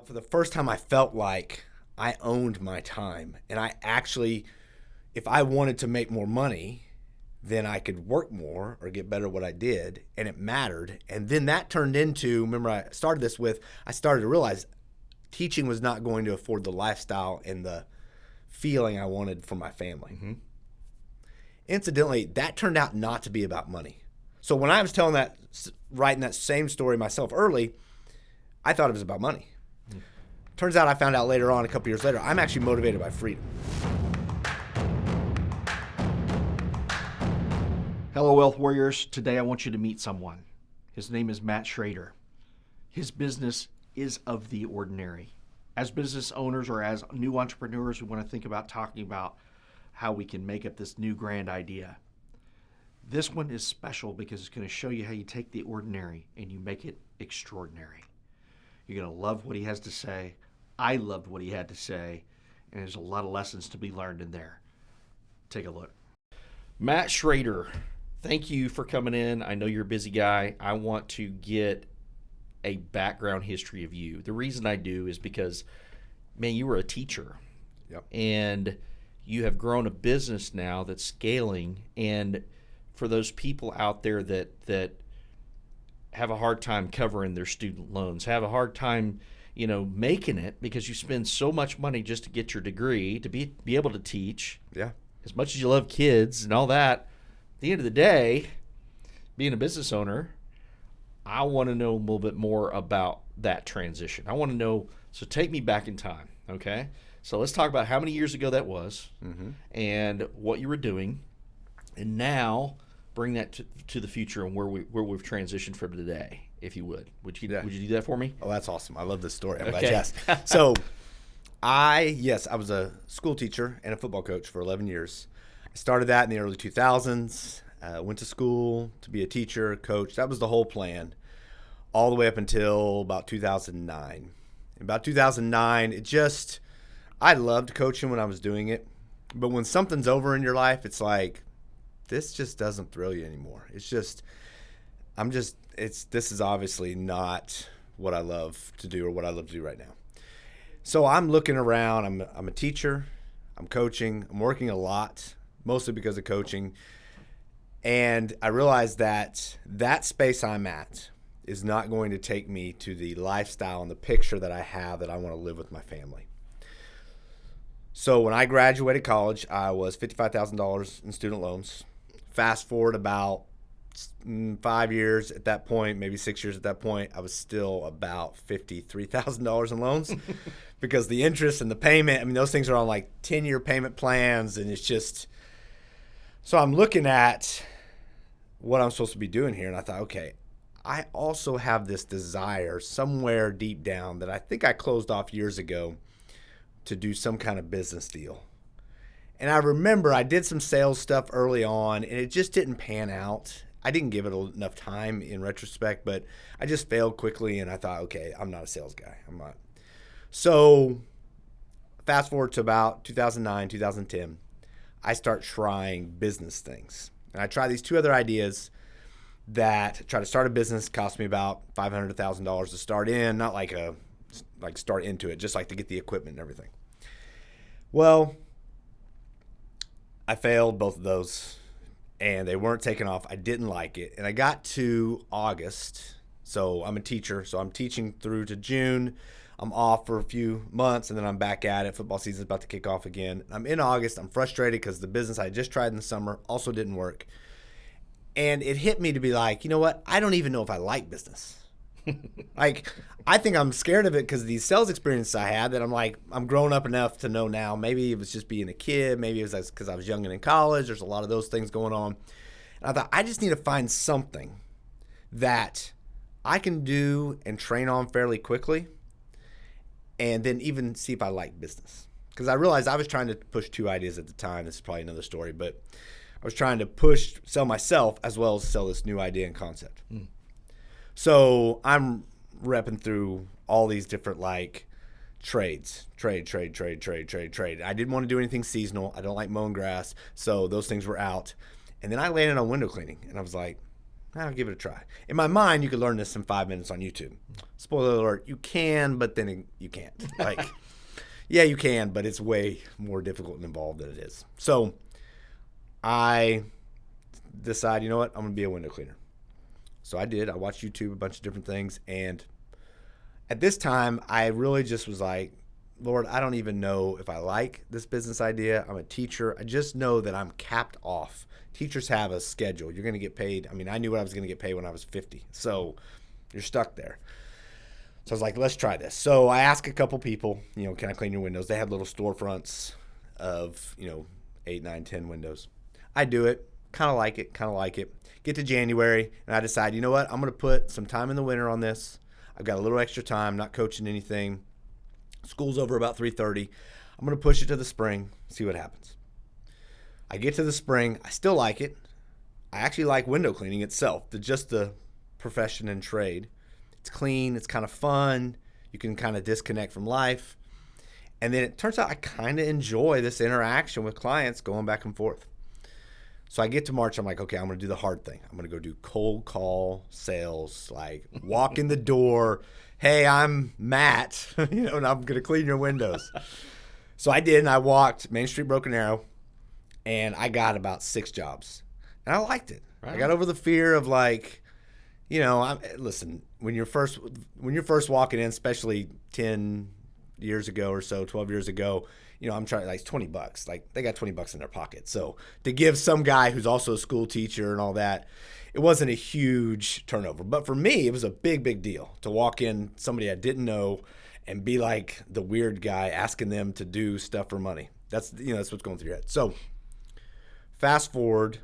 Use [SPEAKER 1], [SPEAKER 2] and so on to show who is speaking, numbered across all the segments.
[SPEAKER 1] for the first time, I felt like I owned my time. And I actually, if I wanted to make more money, then I could work more or get better at what I did, and it mattered. And then that turned into, remember I started this with, I started to realize teaching was not going to afford the lifestyle and the feeling I wanted for my family. Mm-hmm. Incidentally, that turned out not to be about money. So when I was writing that same story myself early, I thought it was about money. Mm-hmm. Turns out I found out later on, a couple years later, I'm actually motivated by freedom.
[SPEAKER 2] Hello, Wealth Warriors. Today I want you to meet someone. His name is Matt Schrader. His business is of the ordinary. As business owners or as new entrepreneurs, we want to think about talking about how we can make up this new grand idea. This one is special because it's going to show you how you take the ordinary and you make it extraordinary. You're going to love what he has to say. I loved what he had to say, and there's a lot of lessons to be learned in there. Take a look. Matt Schrader, thank you for coming in. I know you're a busy guy. I want to get a background history of you. The reason I do is because, man, you were a teacher.
[SPEAKER 1] Yep.
[SPEAKER 2] And you have grown a business now that's scaling. And for those people out there that have a hard time covering their student loans, have a hard time, making it because you spend so much money just to get your degree, to be able to teach.
[SPEAKER 1] Yeah.
[SPEAKER 2] As much as you love kids and all that, at the end of the day, being a business owner, I want to know a little bit more about that transition. I want to know, so take me back in time, okay? So let's talk about how many years ago that was, mm-hmm. and what you were doing, and now bring that to the future and where we've transitioned from today, if you would. Would you do that for me?
[SPEAKER 1] Oh, that's awesome. I love this story. I'm glad you asked. So I was a school teacher and a football coach for 11 years. I started that in the early 2000s. Went to school to be a teacher, coach. That was the whole plan, all the way up until about 2009. About 2009, I loved coaching when I was doing it. But when something's over in your life, it's like, this just doesn't thrill you anymore. This is obviously not what I love to do or what I love to do right now. So I'm looking around. I'm a teacher. I'm coaching. I'm working a lot, mostly because of coaching. And I realized that space I'm at is not going to take me to the lifestyle and the picture that I have that I want to live with my family. So when I graduated college, I was $55,000 in student loans. Fast forward about 5 years at that point, maybe 6 years at that point, I was still about $53,000 in loans because the interest and the payment, those things are on like 10-year payment plans, and it's just, so I'm looking at what I'm supposed to be doing here, and I thought, okay, I also have this desire somewhere deep down that I think I closed off years ago to do some kind of business deal. And I remember I did some sales stuff early on, and it just didn't pan out. I didn't give it enough time in retrospect, but I just failed quickly, and I thought, okay, I'm not a sales guy. I'm not. So fast forward to about 2009, 2010, I start trying business things. And I try these two other ideas that try to start a business, cost me about $500 to $1,000 to start in, not like start into it, just like to get the equipment and everything. Well, I failed both of those, and they weren't taking off. I didn't like it. And I got to August. So I'm a teacher, so I'm teaching through to June. I'm off for a few months, and then I'm back at it. Football season's about to kick off again. I'm in August. I'm frustrated because the business I just tried in the summer also didn't work. And it hit me to be like, you know what? I don't even know if I like business. I think I'm scared of it because of these sales experiences I had that I'm grown up enough to know now. Maybe it was just being a kid. Maybe it was because I was young and in college. There's a lot of those things going on. And I thought, I just need to find something that I can do and train on fairly quickly, and then even see if I like business. Because I realized I was trying to push two ideas at the time. This is probably another story, but I was trying to sell myself as well as sell this new idea and concept. Mm. So I'm repping through all these different trades. Trade. I didn't want to do anything seasonal. I don't like mowing grass. So those things were out. And then I landed on window cleaning, and I was like, I'll give it a try. In my mind, you could learn this in 5 minutes on YouTube. Spoiler alert, you can, but then you can't. Like, yeah, you can, but it's way more difficult and involved than it is. So I decide, you know what, I'm going to be a window cleaner. So I did. I watched YouTube, a bunch of different things. And at this time, I really just was like, Lord, I don't even know if I like this business idea. I'm a teacher. I just know that I'm capped off. Teachers have a schedule. You're going to get paid. I mean, I knew what I was going to get paid when I was 50. So you're stuck there. So I was like, let's try this. So I asked a couple people, can I clean your windows? They had little storefronts of, 8, 9, 10 windows. I do it. Kind of like it. Get to January, and I decide, you know what? I'm going to put some time in the winter on this. I've got a little extra time, not coaching anything. School's over about 3:30. I'm going to push it to the spring, see what happens. I get to the spring. I still like it. I actually like window cleaning itself, just the profession and trade. It's clean. It's kind of fun. You can kind of disconnect from life. And then it turns out I kind of enjoy this interaction with clients going back and forth. So I get to March. I'm like, okay, I'm going to do the hard thing. I'm going to go do cold call sales, like walk in the door. Hey, I'm Matt, and I'm going to clean your windows. So I did, and I walked Main Street, Broken Arrow, and I got about 6 jobs. And I liked it. Right. I got over the fear of like, listen, when you're first walking in, especially 10 years ago or so, 12 years ago, I'm trying, like, $20. Like, they got $20 in their pocket. So to give some guy who's also a school teacher and all that, it wasn't a huge turnover. But for me, it was a big, big deal to walk in somebody I didn't know and be like the weird guy asking them to do stuff for money. That's what's going through your head. So fast forward,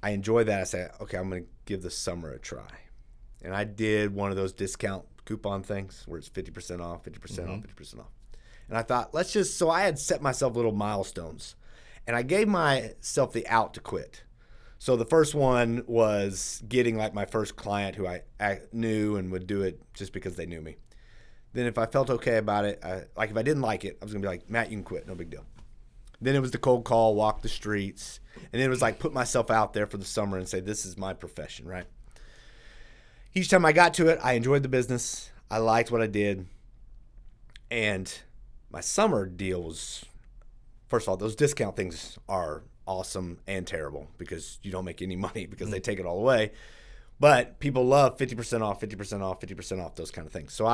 [SPEAKER 1] I enjoy that. I say, okay, I'm going to give the summer a try. And I did one of those discount coupon things where it's 50% off, 50% off, 50% off. And I thought, so I had set myself little milestones. And I gave myself the out to quit. So the first one was getting like my first client who I knew and would do it just because they knew me. Then if I felt okay about it, if I didn't like it, I was going to be like, Matt, you can quit. No big deal. Then it was the cold call, walk the streets. And then it was like put myself out there for the summer and say, this is my profession, right? Each time I got to it, I enjoyed the business. I liked what I did. And my summer deal was, first of all, those discount things are awesome and terrible because you don't make any money because they take it all away. But people love 50% off, 50% off, 50% off, those kind of things. So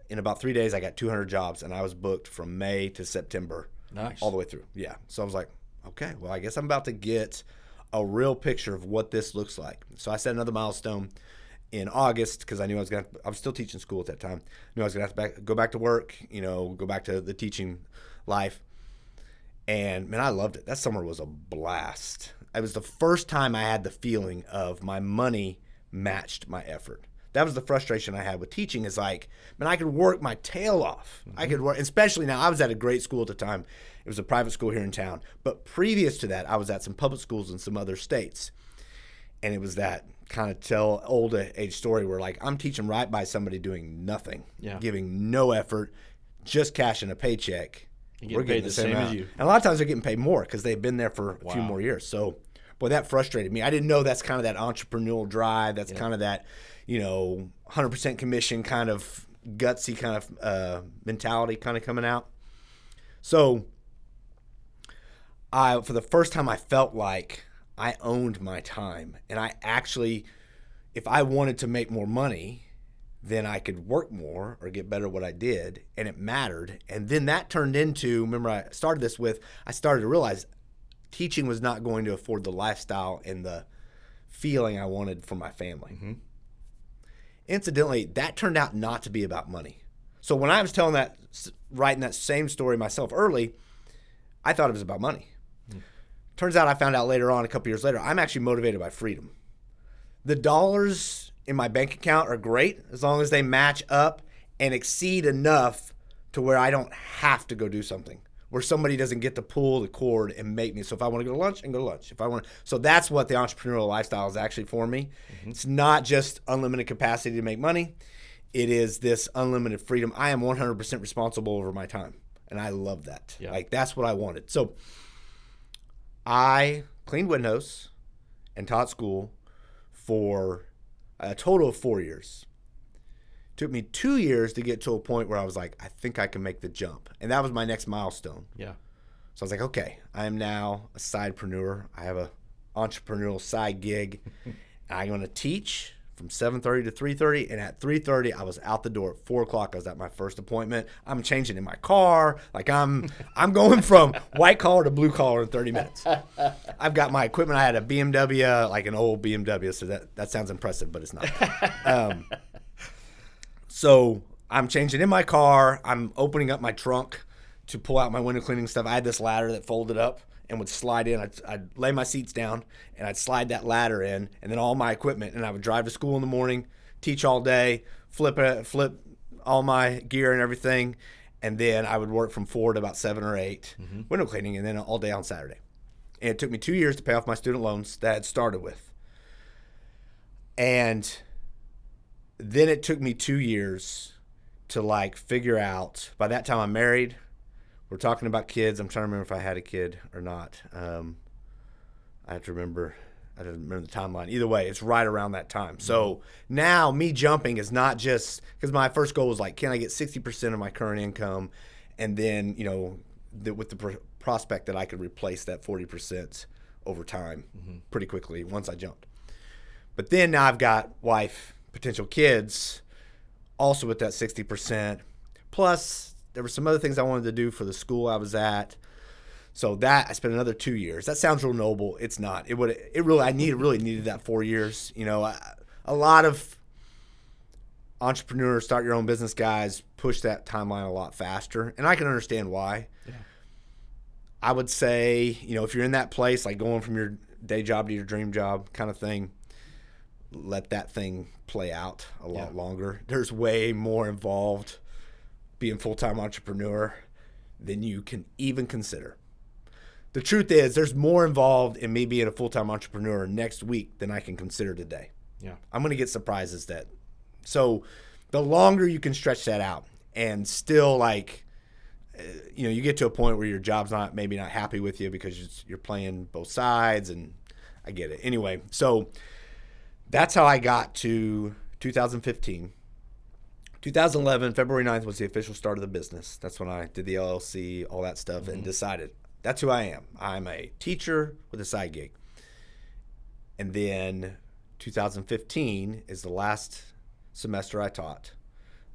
[SPEAKER 1] in about 3 days, I got 200 jobs, and I was booked from May to September.
[SPEAKER 2] Nice.
[SPEAKER 1] All the way through. Yeah. So I was like, okay, well, I guess I'm about to get a real picture of what this looks like. So I set another milestone in August because I knew I was still teaching school at that time. I knew I was going to have to go back to work, go back to the teaching life. And, man, I loved it. That summer was a blast. It was the first time I had the feeling of my money matched my effort. That was the frustration I had with teaching is like, man, I could work my tail off. I could work, especially now, I was at a great school at the time. It was a private school here in town. But previous to that, I was at some public schools in some other states. And it was that kind of old age story where like I'm teaching right by somebody doing nothing, giving no effort, just cashing a paycheck.
[SPEAKER 2] We're getting the same as you.
[SPEAKER 1] And a lot of times they're getting paid more because they've been there for a few more years. So, boy, that frustrated me. I didn't know that's kind of that entrepreneurial drive. That's kind of that, 100% commission kind of gutsy kind of mentality kind of coming out. So, for the first time, I felt like I owned my time. And I actually, if I wanted to make more money, then I could work more or get better at what I did, and it mattered. And then that turned into, remember I started this with, I started to realize teaching was not going to afford the lifestyle and the feeling I wanted for my family. Mm-hmm. Incidentally, that turned out not to be about money. So when I was writing that same story myself early, I thought it was about money. Turns out I found out later on, a couple years later, I'm actually motivated by freedom. The dollars in my bank account are great as long as they match up and exceed enough to where I don't have to go do something, where somebody doesn't get to pull the cord and make me. So if I want to go to lunch, I can go to lunch. So that's what the entrepreneurial lifestyle is actually for me. Mm-hmm. It's not just unlimited capacity to make money. It is this unlimited freedom. I am 100% responsible over my time, and I love that. Yeah. Like, that's what I wanted. So I cleaned windows and taught school for a total of 4 years. Took me 2 years to get to a point where I was like, I think I can make the jump. And that was my next milestone.
[SPEAKER 2] Yeah.
[SPEAKER 1] So I was like, okay, I am now a sidepreneur. I have a entrepreneurial side gig. I'm going to teach from 7:30 to 3:30. And at 3:30, I was out the door. At 4 o'clock, I was at my first appointment. I'm changing in my car. Like I'm going from white collar to blue collar in 30 minutes. I've got my equipment. I had a BMW, like an old BMW. So that sounds impressive, but it's not. So I'm changing in my car. I'm opening up my trunk to pull out my window cleaning stuff. I had this ladder that folded up and would slide in. I'd lay my seats down, and I'd slide that ladder in, and then all my equipment, and I would drive to school in the morning, teach all day, flip all my gear and everything, and then I would work from 4 to about 7 or 8, window cleaning, and then all day on Saturday. And it took me 2 years to pay off my student loans that I had started with. And then it took me 2 years to like figure out. By that time I'm married. We're talking about kids. I'm trying to remember if I had a kid or not. I have to remember. I don't remember the timeline. Either way, it's right around that time. So now me jumping is not just because my first goal was like, can I get 60% of my current income, and then with the prospect that I could replace that 40% over time pretty quickly once I jumped. But then now I've got wife, potential kids, also with that 60%. Plus, there were some other things I wanted to do for the school I was at. So that I spent another 2 years. That sounds real noble. It's not. I really needed that 4 years. A lot of entrepreneurs, start your own business guys, push that timeline a lot faster, and I can understand why. Yeah. I would say, if you're in that place, like going from your day job to your dream job kind of thing, let that thing play out a lot longer. There's way more involved being a full-time entrepreneur than you can even consider. The truth is, there's more involved in me being a full-time entrepreneur next week than I can consider today. Yeah, I'm going to get surprises so the longer you can stretch that out and still you get to a point where your job's maybe not happy with you because you're playing both sides, and I get it. Anyway, so that's how I got to 2015. 2011, February 9th was the official start of the business. That's when I did the LLC, all that stuff, and decided that's who I am. I'm a teacher with a side gig. And then 2015 is the last semester I taught.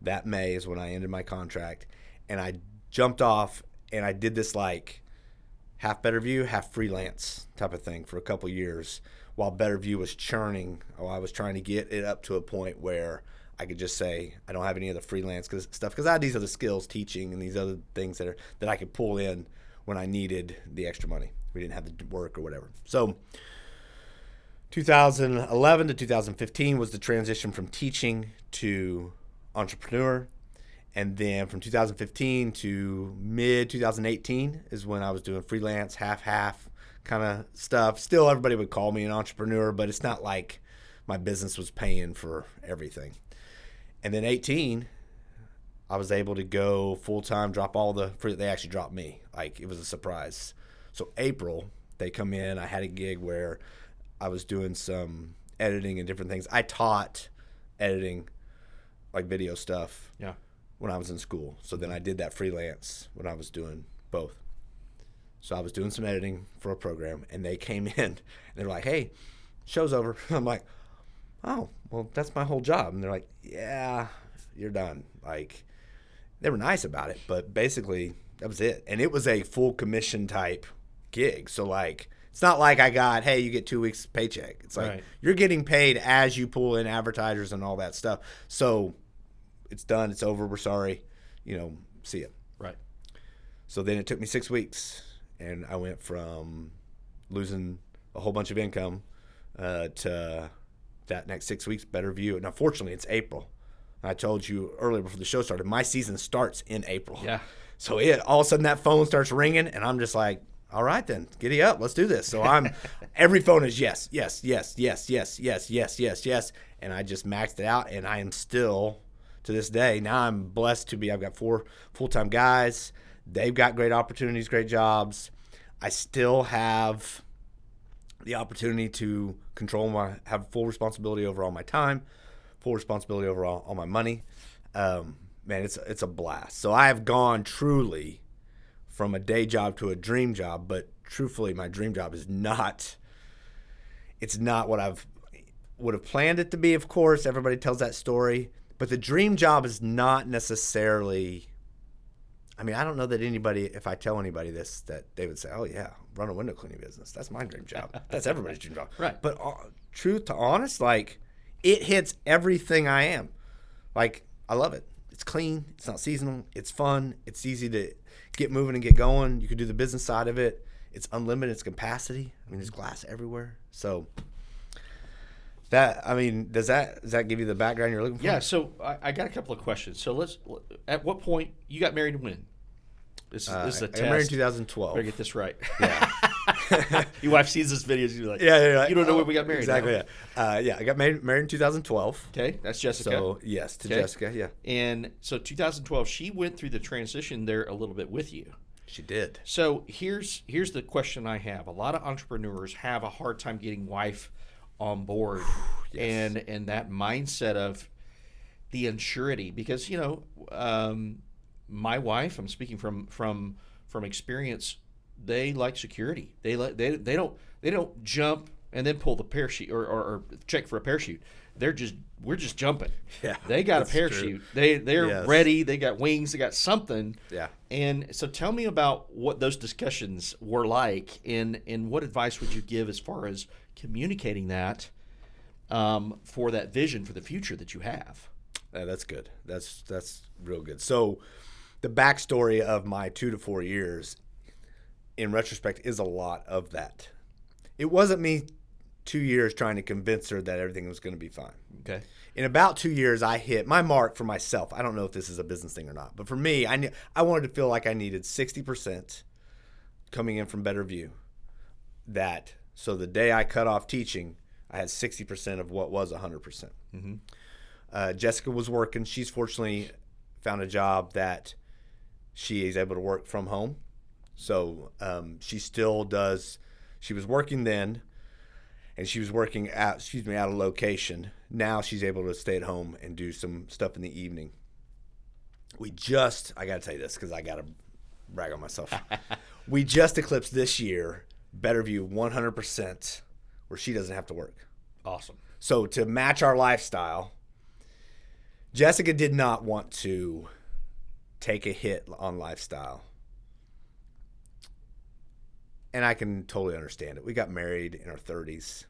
[SPEAKER 1] That May is when I ended my contract. And I jumped off and I did this like half Better View, half freelance type of thing for a couple years while Better View was churning. I was trying to get it up to a point where I could just say I don't have any of the freelance stuff because I had these other skills, teaching and these other things that I could pull in when I needed the extra money. We didn't have the work or whatever. So 2011 to 2015 was the transition from teaching to entrepreneur. And then from 2015 to mid-2018 is when I was doing freelance, half-half kind of stuff. Still, everybody would call me an entrepreneur, but it's not like my business was paying for everything. And then 18, I was able to go full-time, drop all the free. They actually dropped me. Like, it was a surprise. So April, they come in. I had a gig where I was doing some editing and different things. I taught editing, like video stuff, when I was in school. So then I did that freelance when I was doing both. So I was doing some editing for a program, and they came in, and they were like, hey, show's over. I'm like, oh, well, that's my whole job. And they're like, yeah, you're done. Like, they were nice about it, but basically that was it. And it was a full commission type gig. So, like, it's not like I got, hey, you get 2 weeks paycheck. It's like you're getting paid as you pull in advertisers and all that stuff. So it's done. It's over. We're sorry. See ya. Right. So then it took me 6 weeks, and I went from losing a whole bunch of income to that next 6 weeks, Better View. Now, fortunately, it's April. I told you earlier before the show started, my season starts in April. Yeah. So all of a sudden that phone starts ringing, and I'm just like, all right then, giddy up, let's do this. So every phone is yes, yes, yes, yes, yes, yes, yes, yes, yes, and I just maxed it out, and I am still, to this day, now I'm blessed to be, I've got 4 full-time guys. They've got great opportunities, great jobs. I still have the opportunity to have full responsibility over all my time, full responsibility over all my money. Man, it's a blast. So I have gone truly from a day job to a dream job, but truthfully, my dream job is not. It's not what would have planned it to be. Of course, everybody tells that story, but the dream job is not necessarily. I mean, I don't know that anybody, if I tell anybody this, that they would say, "Oh yeah, run a window cleaning business. That's my dream job. That's everybody's dream job."
[SPEAKER 2] Right.
[SPEAKER 1] But truth to honest, like it hits everything I am. Like I love it. It's clean. It's not seasonal. It's fun. It's easy to get moving and get going. You can do the business side of it. It's unlimited. It's capacity. I mean, there's glass everywhere. So does that give you the background you're looking for?
[SPEAKER 2] Yeah. So I got a couple of questions. So at what point you got married when? This is a test.
[SPEAKER 1] I got married in 2012.
[SPEAKER 2] Better get this right.
[SPEAKER 1] Yeah.
[SPEAKER 2] Your wife sees this video. She's like,
[SPEAKER 1] yeah.
[SPEAKER 2] You don't know when we got married.
[SPEAKER 1] Exactly.
[SPEAKER 2] Now.
[SPEAKER 1] Yeah. I got married in 2012.
[SPEAKER 2] Okay, that's Jessica.
[SPEAKER 1] So yes, to Jessica. Yeah.
[SPEAKER 2] And so 2012, she went through the transition there a little bit with you.
[SPEAKER 1] She did.
[SPEAKER 2] So here's the question I have. A lot of entrepreneurs have a hard time getting wife on board.
[SPEAKER 1] Yes.
[SPEAKER 2] and that mindset of the insurity, because my wife, I'm speaking from experience, they like security. They don't jump and then pull the parachute or check for a parachute. We're just jumping.
[SPEAKER 1] Yeah,
[SPEAKER 2] they got a parachute.
[SPEAKER 1] True.
[SPEAKER 2] They're
[SPEAKER 1] Yes.
[SPEAKER 2] ready. They got wings. They got something.
[SPEAKER 1] Yeah.
[SPEAKER 2] And so tell me about what those discussions were like, and what advice would you give as far as communicating that for that vision for the future that you have?
[SPEAKER 1] That's good. That's real good. So the backstory of my 2 to 4 years, in retrospect, is a lot of that. It wasn't me 2 years trying to convince her that everything was going to be fine.
[SPEAKER 2] Okay.
[SPEAKER 1] In about 2 years, I hit my mark for myself. I don't know if this is a business thing or not, but for me, I wanted to feel like I needed 60% coming in from Better View. So the day I cut off teaching, I had 60% of what was 100%. Mm-hmm. Jessica was working. She's fortunately found a job that she is able to work from home. So she still does. She was working then, and she was working out of location. Now she's able to stay at home and do some stuff in the evening. I got to tell you this because I got to brag on myself. We just eclipsed this year Betterview 100%, where she doesn't have to work.
[SPEAKER 2] Awesome.
[SPEAKER 1] So to match our lifestyle, Jessica did not want to take a hit on lifestyle. And I can totally understand it. We got married in our 30s.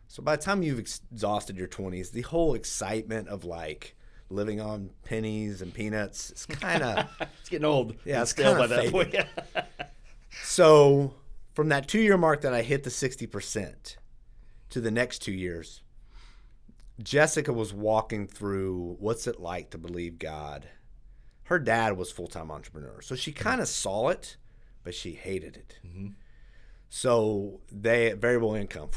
[SPEAKER 1] So by the time you've exhausted your 20s, the whole excitement of like living on pennies and peanuts is kind of...
[SPEAKER 2] It's getting old.
[SPEAKER 1] Yeah, it's
[SPEAKER 2] stale
[SPEAKER 1] kind of
[SPEAKER 2] that point.
[SPEAKER 1] So from that 2-year mark that I hit the 60% to the next 2 years, Jessica was walking through what's it like to believe God. Her dad was full-time entrepreneur. So she kind of saw it, but she hated it. Mm-hmm. So variable income,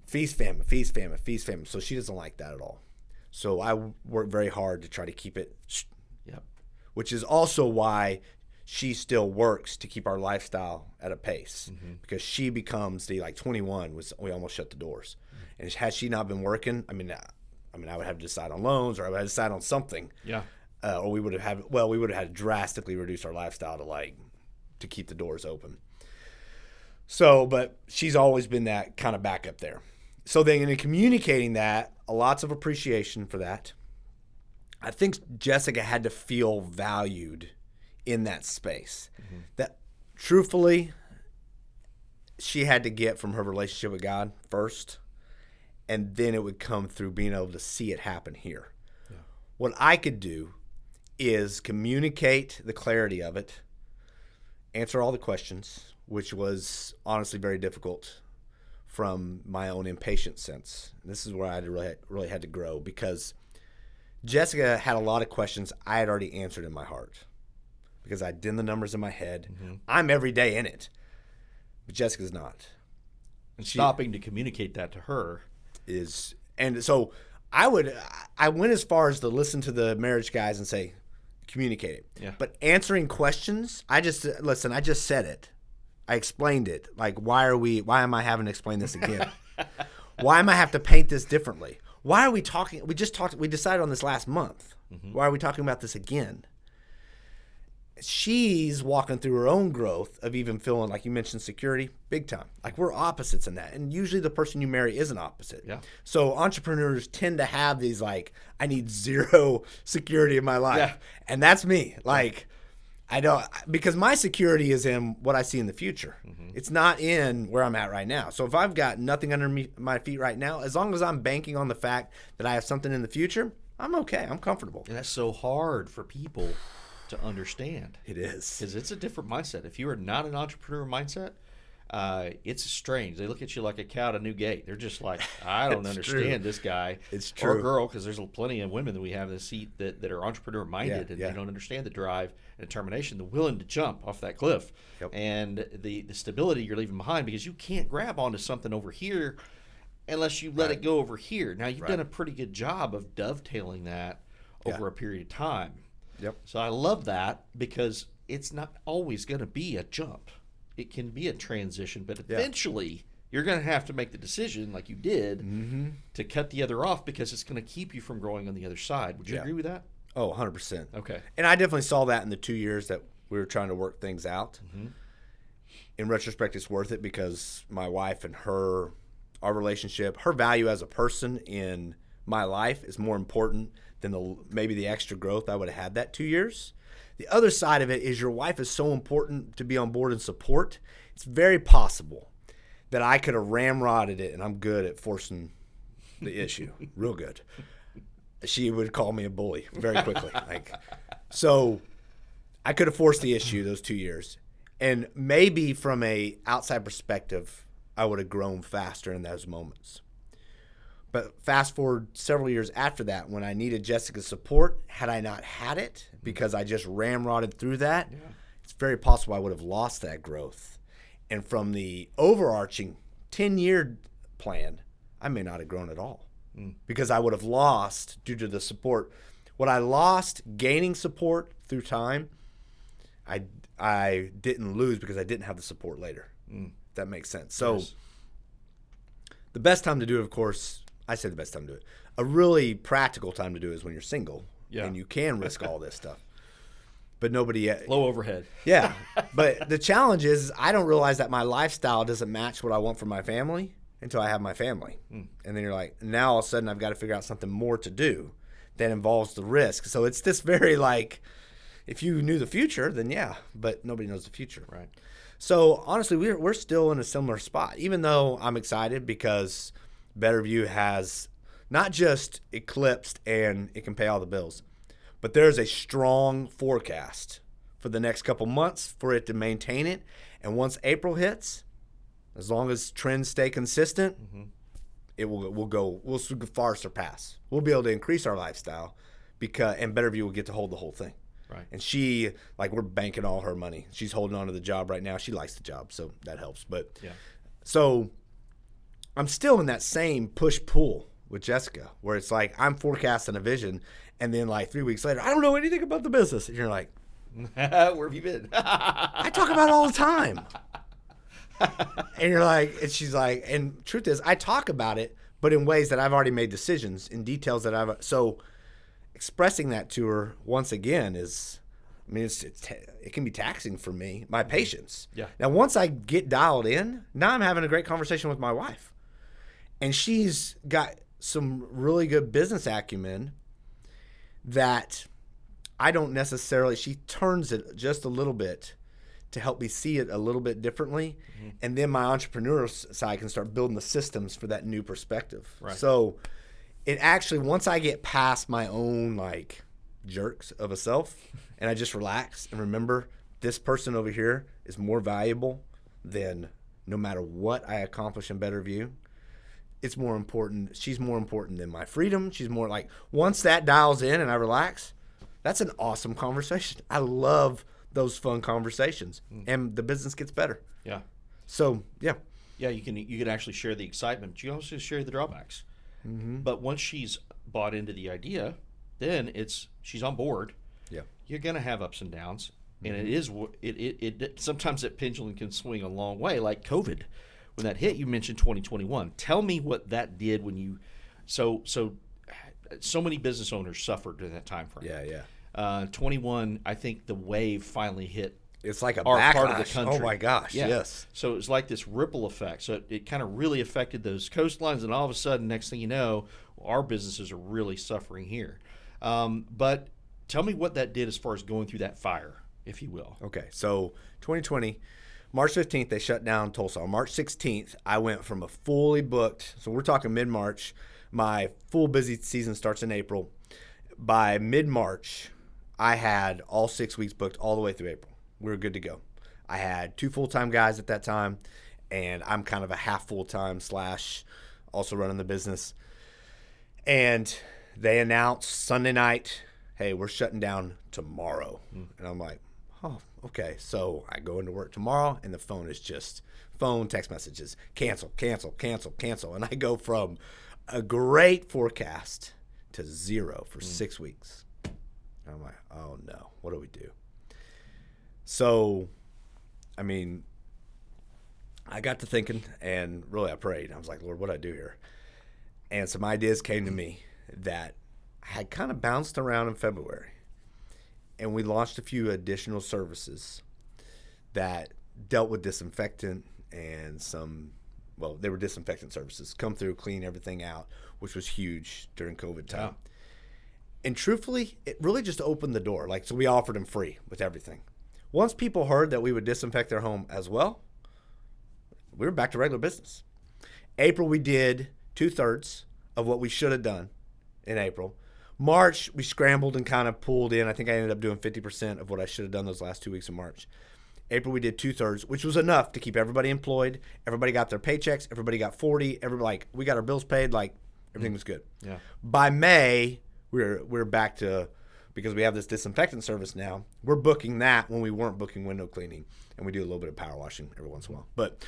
[SPEAKER 1] feast famine. So she doesn't like that at all. So I work very hard to try to keep it, which is also why she still works to keep our lifestyle at a pace, because she becomes 21 we almost shut the doors. Mm-hmm. And had she not been working, I would have to decide on loans, or I would have to decide on something. Yeah. Or we would have had to drastically reduce our lifestyle to keep the doors open. So, but she's always been that kind of backup there. So then in communicating that, lots of appreciation for that. I think Jessica had to feel valued in that space. Mm-hmm. That truthfully, she had to get from her relationship with God first, and then it would come through being able to see it happen here. Yeah. What I could do is communicate the clarity of it, answer all the questions, which was honestly very difficult from my own impatient sense. And this is where I had to really had to grow, because Jessica had a lot of questions I had already answered in my heart, because I did the numbers in my head. Mm-hmm. I'm every day in it, but Jessica's not.
[SPEAKER 2] And stopping to communicate that to her
[SPEAKER 1] is, and so I went as far as to listen to the marriage guys and say, communicate it. Yeah. But answering questions, I just said it. I explained it. Like, why am I having to explain this again? Why am I have to paint this differently? Why are we talking? We decided on this last month. Why are we talking about this again? She's walking through her own growth of even feeling, like you mentioned, security, big time. Like, we're opposites in that. And usually the person you marry is an opposite.
[SPEAKER 2] Yeah.
[SPEAKER 1] So entrepreneurs tend to have these, like, I need zero security in my life.
[SPEAKER 2] Yeah.
[SPEAKER 1] And that's me. Like, I don't, because my security is in what I see in the future. It's not in where I'm at right now. So if I've got nothing under my feet right now, as long as I'm banking on the fact that I have something in the future, I'm okay. I'm comfortable.
[SPEAKER 2] And that's so hard for people to understand.
[SPEAKER 1] It is.
[SPEAKER 2] Because it's a different mindset. If you are not an entrepreneur mindset, it's strange. They look at you like a cow at a new gate. They're just like, I don't understand this guy.
[SPEAKER 1] It's
[SPEAKER 2] Or
[SPEAKER 1] true.
[SPEAKER 2] girl, because there's plenty of women that we have in the seat that are entrepreneur minded,
[SPEAKER 1] Yeah,
[SPEAKER 2] and
[SPEAKER 1] yeah.
[SPEAKER 2] they don't understand the drive and determination, the willing to jump off that cliff,
[SPEAKER 1] Yep.
[SPEAKER 2] and the stability you're leaving behind, because you can't grab onto something over here unless you let
[SPEAKER 1] Right.
[SPEAKER 2] it go over here. Now, you've
[SPEAKER 1] Right.
[SPEAKER 2] done a pretty good job of dovetailing that over
[SPEAKER 1] Yeah.
[SPEAKER 2] a period of time.
[SPEAKER 1] Yep.
[SPEAKER 2] So I love that, because it's not always going to be a jump. It can be a transition, but eventually you're going to have to make the decision, like you did, to cut the other off, because it's going to keep you from growing on the other side. Would you
[SPEAKER 1] Yeah.
[SPEAKER 2] agree with that?
[SPEAKER 1] Oh, 100%.
[SPEAKER 2] Okay.
[SPEAKER 1] And I definitely saw that in the 2 years that we were trying to work things out. In retrospect, it's worth it, because my wife and our relationship, her value as a person in my life is more important than maybe the extra growth I would have had that 2 years. The other side of it is your wife is so important to be on board and support. It's very possible that I could have ramrodded it, and I'm good at forcing the issue, real good. She would call me a bully very quickly. So I could have forced the issue those 2 years. And maybe from a outside perspective, I would have grown faster in those moments. But fast forward several years after that, when I needed Jessica's support, had I not had it, because I just ramrodded through that, it's very possible I would have lost that growth. And from the overarching 10-year plan, I may not have grown at all, because I would have lost due to the support. What I lost gaining support through time, I didn't lose because I didn't have the support later. If that makes sense. So
[SPEAKER 2] Yes.
[SPEAKER 1] the best time to do it, of course, I say the best time to do it. A really practical time to do it is when you're single, and you can risk all this stuff. But nobody...
[SPEAKER 2] Low overhead.
[SPEAKER 1] Yeah. But the challenge is I don't realize that my lifestyle doesn't match what I want for my family until I have my family. And then you're like, now all of a sudden I've got to figure out something more to do that involves the risk. So it's this very, like, if you knew the future, then yeah, but nobody knows the future.
[SPEAKER 2] Right.
[SPEAKER 1] So honestly, we're still in a similar spot, even though I'm excited because Betterview has not just eclipsed and it can pay all the bills, but there's a strong forecast for the next couple months for it to maintain it. And once April hits, as long as trends stay consistent, we'll far surpass. We'll be able to increase our lifestyle and Betterview will get to hold the whole thing.
[SPEAKER 2] Right.
[SPEAKER 1] And she, like, we're banking all her money. She's holding on to the job right now. She likes the job, so that helps. But so I'm still in that same push-pull with Jessica, where it's like I'm forecasting a vision, and then like 3 weeks later, I don't know anything about the business. And you're like,
[SPEAKER 2] where have you been?
[SPEAKER 1] I talk about it all the time. And you're like, and she's like, and truth is, I talk about it, but in ways that I've already made decisions, in details that so expressing that to her once again is, I mean, it can be taxing for me, my patience.
[SPEAKER 2] Yeah.
[SPEAKER 1] Now, once I get dialed in, now I'm having a great conversation with my wife. And she's got some really good business acumen that I don't necessarily, she turns it just a little bit to help me see it a little bit differently. And then my entrepreneurial side can start building the systems for that new perspective.
[SPEAKER 2] Right.
[SPEAKER 1] So it actually, once I get past my own like jerks of a self and I just relax and remember this person over here is more valuable than no matter what I accomplish in Betterview, it's more important. She's more important than my freedom. She's more like, once that dials in and I relax, that's an awesome conversation. I love those fun conversations and the business gets better.
[SPEAKER 2] Yeah.
[SPEAKER 1] So, yeah.
[SPEAKER 2] Yeah, you can actually share the excitement, but you also share the drawbacks. But once she's bought into the idea, then she's on board.
[SPEAKER 1] Yeah.
[SPEAKER 2] You're going to have ups and downs. And it is it sometimes that pendulum can swing a long way, like COVID. When that hit, you mentioned 2021. Tell me what that did when you so many business owners suffered during that time frame.
[SPEAKER 1] Yeah.
[SPEAKER 2] 21, I think the wave finally hit.
[SPEAKER 1] It's like a
[SPEAKER 2] our
[SPEAKER 1] backlash.
[SPEAKER 2] part of the country.
[SPEAKER 1] Oh my gosh,
[SPEAKER 2] Yeah.
[SPEAKER 1] yes.
[SPEAKER 2] So it was like this ripple effect. So it kind of really affected those coastlines, and all of a sudden, next thing you know, our businesses are really suffering here. But tell me what that did as far as going through that fire, if you will.
[SPEAKER 1] Okay, so 2020, March 15th, they shut down Tulsa. On March 16th, I went from a fully booked, so we're talking mid-March. My full busy season starts in April. By mid-March, I had all 6 weeks booked all the way through April. We were good to go. I had 2 full-time guys at that time, and I'm kind of a half full-time / also running the business. And they announced Sunday night, hey, we're shutting down tomorrow. And I'm like, oh, okay. So I go into work tomorrow, and the phone is just text messages, cancel. And I go from a great forecast to 0 for 6 weeks. And I'm like, oh, no, what do we do? So, I mean, I got to thinking, and really I prayed. I was like, Lord, what do I do here? And some ideas came to me that I had kind of bounced around in February. And we launched a few additional services that dealt with disinfectant and they were disinfectant services. Come through, clean everything out, which was huge during COVID time. Yeah. And truthfully, it really just opened the door. So we offered them free with everything. Once people heard that we would disinfect their home as well, we were back to regular business. April, we did 2/3 of what we should have done in April. March, we scrambled and kind of pulled in. I think I ended up doing 50% of what I should have done those last 2 weeks of March. April, we did 2/3, which was enough to keep everybody employed. Everybody got their paychecks. Everybody got 40. We got our bills paid. Everything was good.
[SPEAKER 2] Yeah.
[SPEAKER 1] By May, we're back to, because we have this disinfectant service now, we're booking that when we weren't booking window cleaning, and we do a little bit of power washing every once in a while. But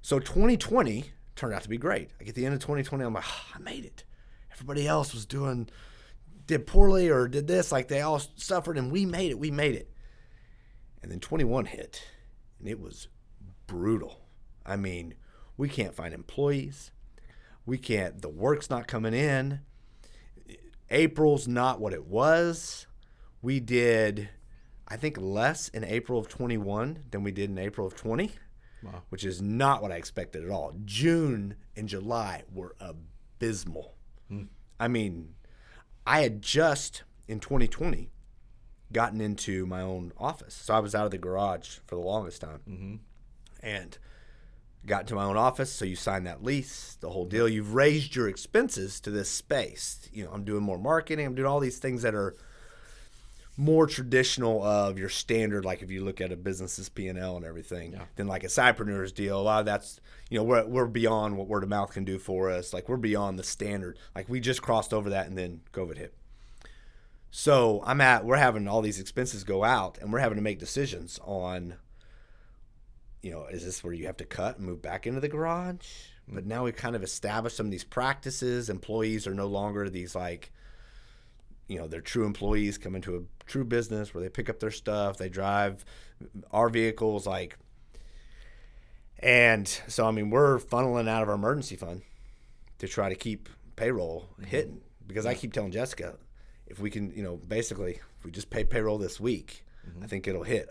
[SPEAKER 1] so 2020 turned out to be great. At the end of 2020, I'm like, I made it. Everybody else did poorly or did this, they all suffered, and we made it. And then 21 hit, and it was brutal. I mean, we can't find employees. The work's not coming in. April's not what it was. We did, I think, less in April of 21 than we did in April of 20, wow, which is not what I expected at all. June and July were abysmal. I mean, I had just, in 2020, gotten into my own office. So I was out of the garage for the longest time. And got into my own office, so you sign that lease, the whole deal. You've raised your expenses to this space. I'm doing more marketing. I'm doing all these things that are more traditional of your standard, if you look at a business's P&L and everything, than a sidepreneur's deal. A lot of that's, we're beyond what word of mouth can do for us. We're beyond the standard. We just crossed over that, and then COVID hit. So we're having all these expenses go out, and we're having to make decisions on, is this where you have to cut and move back into the garage? But now we've kind of established some of these practices. Employees are no longer these they're true employees come into a true business where they pick up their stuff, they drive our vehicles, and so we're funneling out of our emergency fund to try to keep payroll hitting, because I keep telling Jessica, if we can, basically, if we just pay payroll this week, I think it'll hit.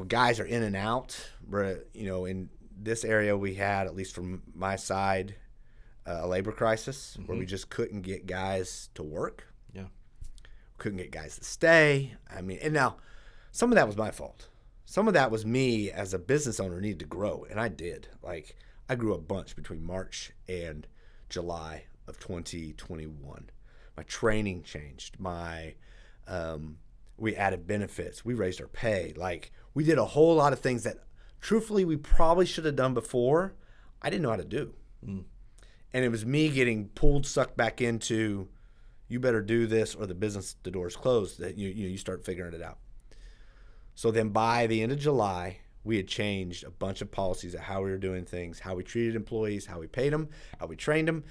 [SPEAKER 1] Guys are in and out. In this area we had, at least from my side, a labor crisis where we just couldn't get guys to work. Yeah. Couldn't get guys to stay. And now some of that was my fault. Some of that was me as a business owner needed to grow, and I did. I grew a bunch between March and July of 2021. My training changed. We added benefits. We raised our pay. We did a whole lot of things that, truthfully, we probably should have done before. I didn't know how to do. And it was me getting sucked back into, you better do this or the door's closed, that you start figuring it out. So then by the end of July, we had changed a bunch of policies of how we were doing things, how we treated employees, how we paid them, how we trained them,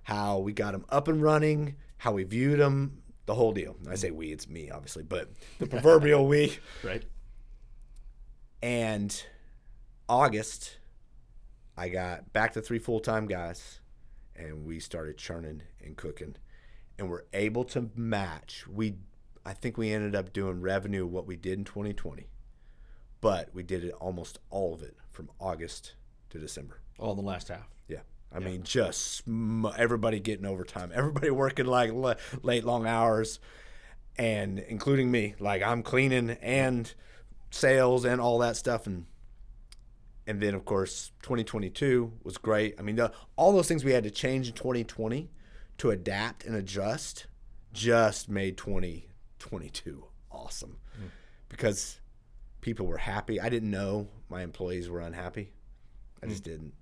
[SPEAKER 1] how we got them up and running, how we viewed them, the whole deal. I say we, it's me, obviously, but the proverbial we.
[SPEAKER 2] Right.
[SPEAKER 1] And August, I got back to 3 full-time guys, and we started churning and cooking, and we're able to match. I think we ended up doing revenue what we did in 2020, but we did it almost all of it from August to December.
[SPEAKER 2] All in the last half.
[SPEAKER 1] Yeah. I mean, just everybody getting overtime, everybody working like late, long hours, and including me. Like, I'm cleaning and sales and all that stuff. And then, of course, 2022 was great. I mean, all those things we had to change in 2020 to adapt and adjust just made 2022 awesome because people were happy. I didn't know my employees were unhappy. I just didn't.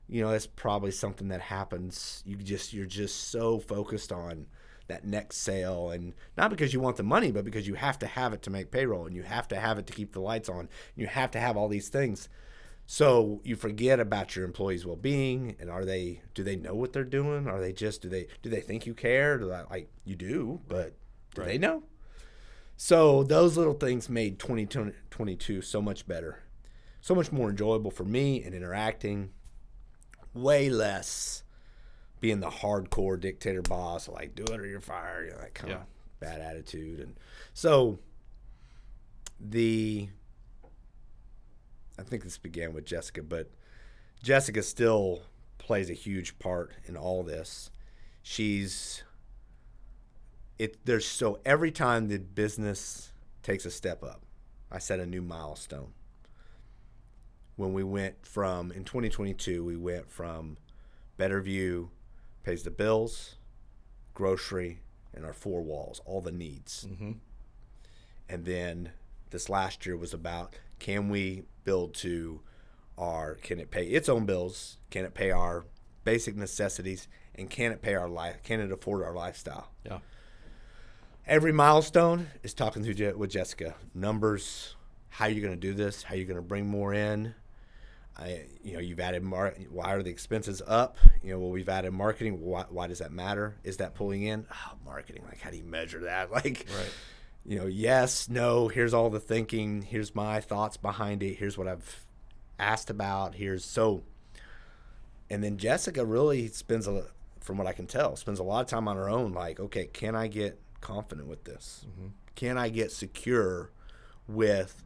[SPEAKER 1] It's probably something that happens. You're just so focused on that next sale, and not because you want the money, but because you have to have it to make payroll, and you have to have it to keep the lights on. And you have to have all these things. So you forget about your employees' well-being, and do they know what they're doing? Are they just do they think you care? You do, but do they know? So those little things made 2022 so much better, so much more enjoyable for me and interacting. Way less being the hardcore dictator boss, like do it or you're fired, that kind of bad attitude. And so I think this began with Jessica, but Jessica still plays a huge part in all this. Every time the business takes a step up, I set a new milestone. When we went from, in 2022, we went from Better View pays the bills, grocery, and our 4 walls, all the needs. Mm-hmm. And then this last year was about, can we build to can it pay its own bills? Can it pay our basic necessities? And can it pay our life? Can it afford our lifestyle?
[SPEAKER 2] Yeah.
[SPEAKER 1] Every milestone is talking with Jessica. Numbers, how you're going to do this, how you're going to bring more in. You've added why are the expenses up? We've added marketing. Why does that matter? Is that pulling in? Marketing. Like, how do you measure that? Yes, no. Here's all the thinking. Here's my thoughts behind it. Here's what I've asked about. And then Jessica really from what I can tell, spends a lot of time on her own. Like, okay, can I get confident with this? Mm-hmm. Can I get secure with?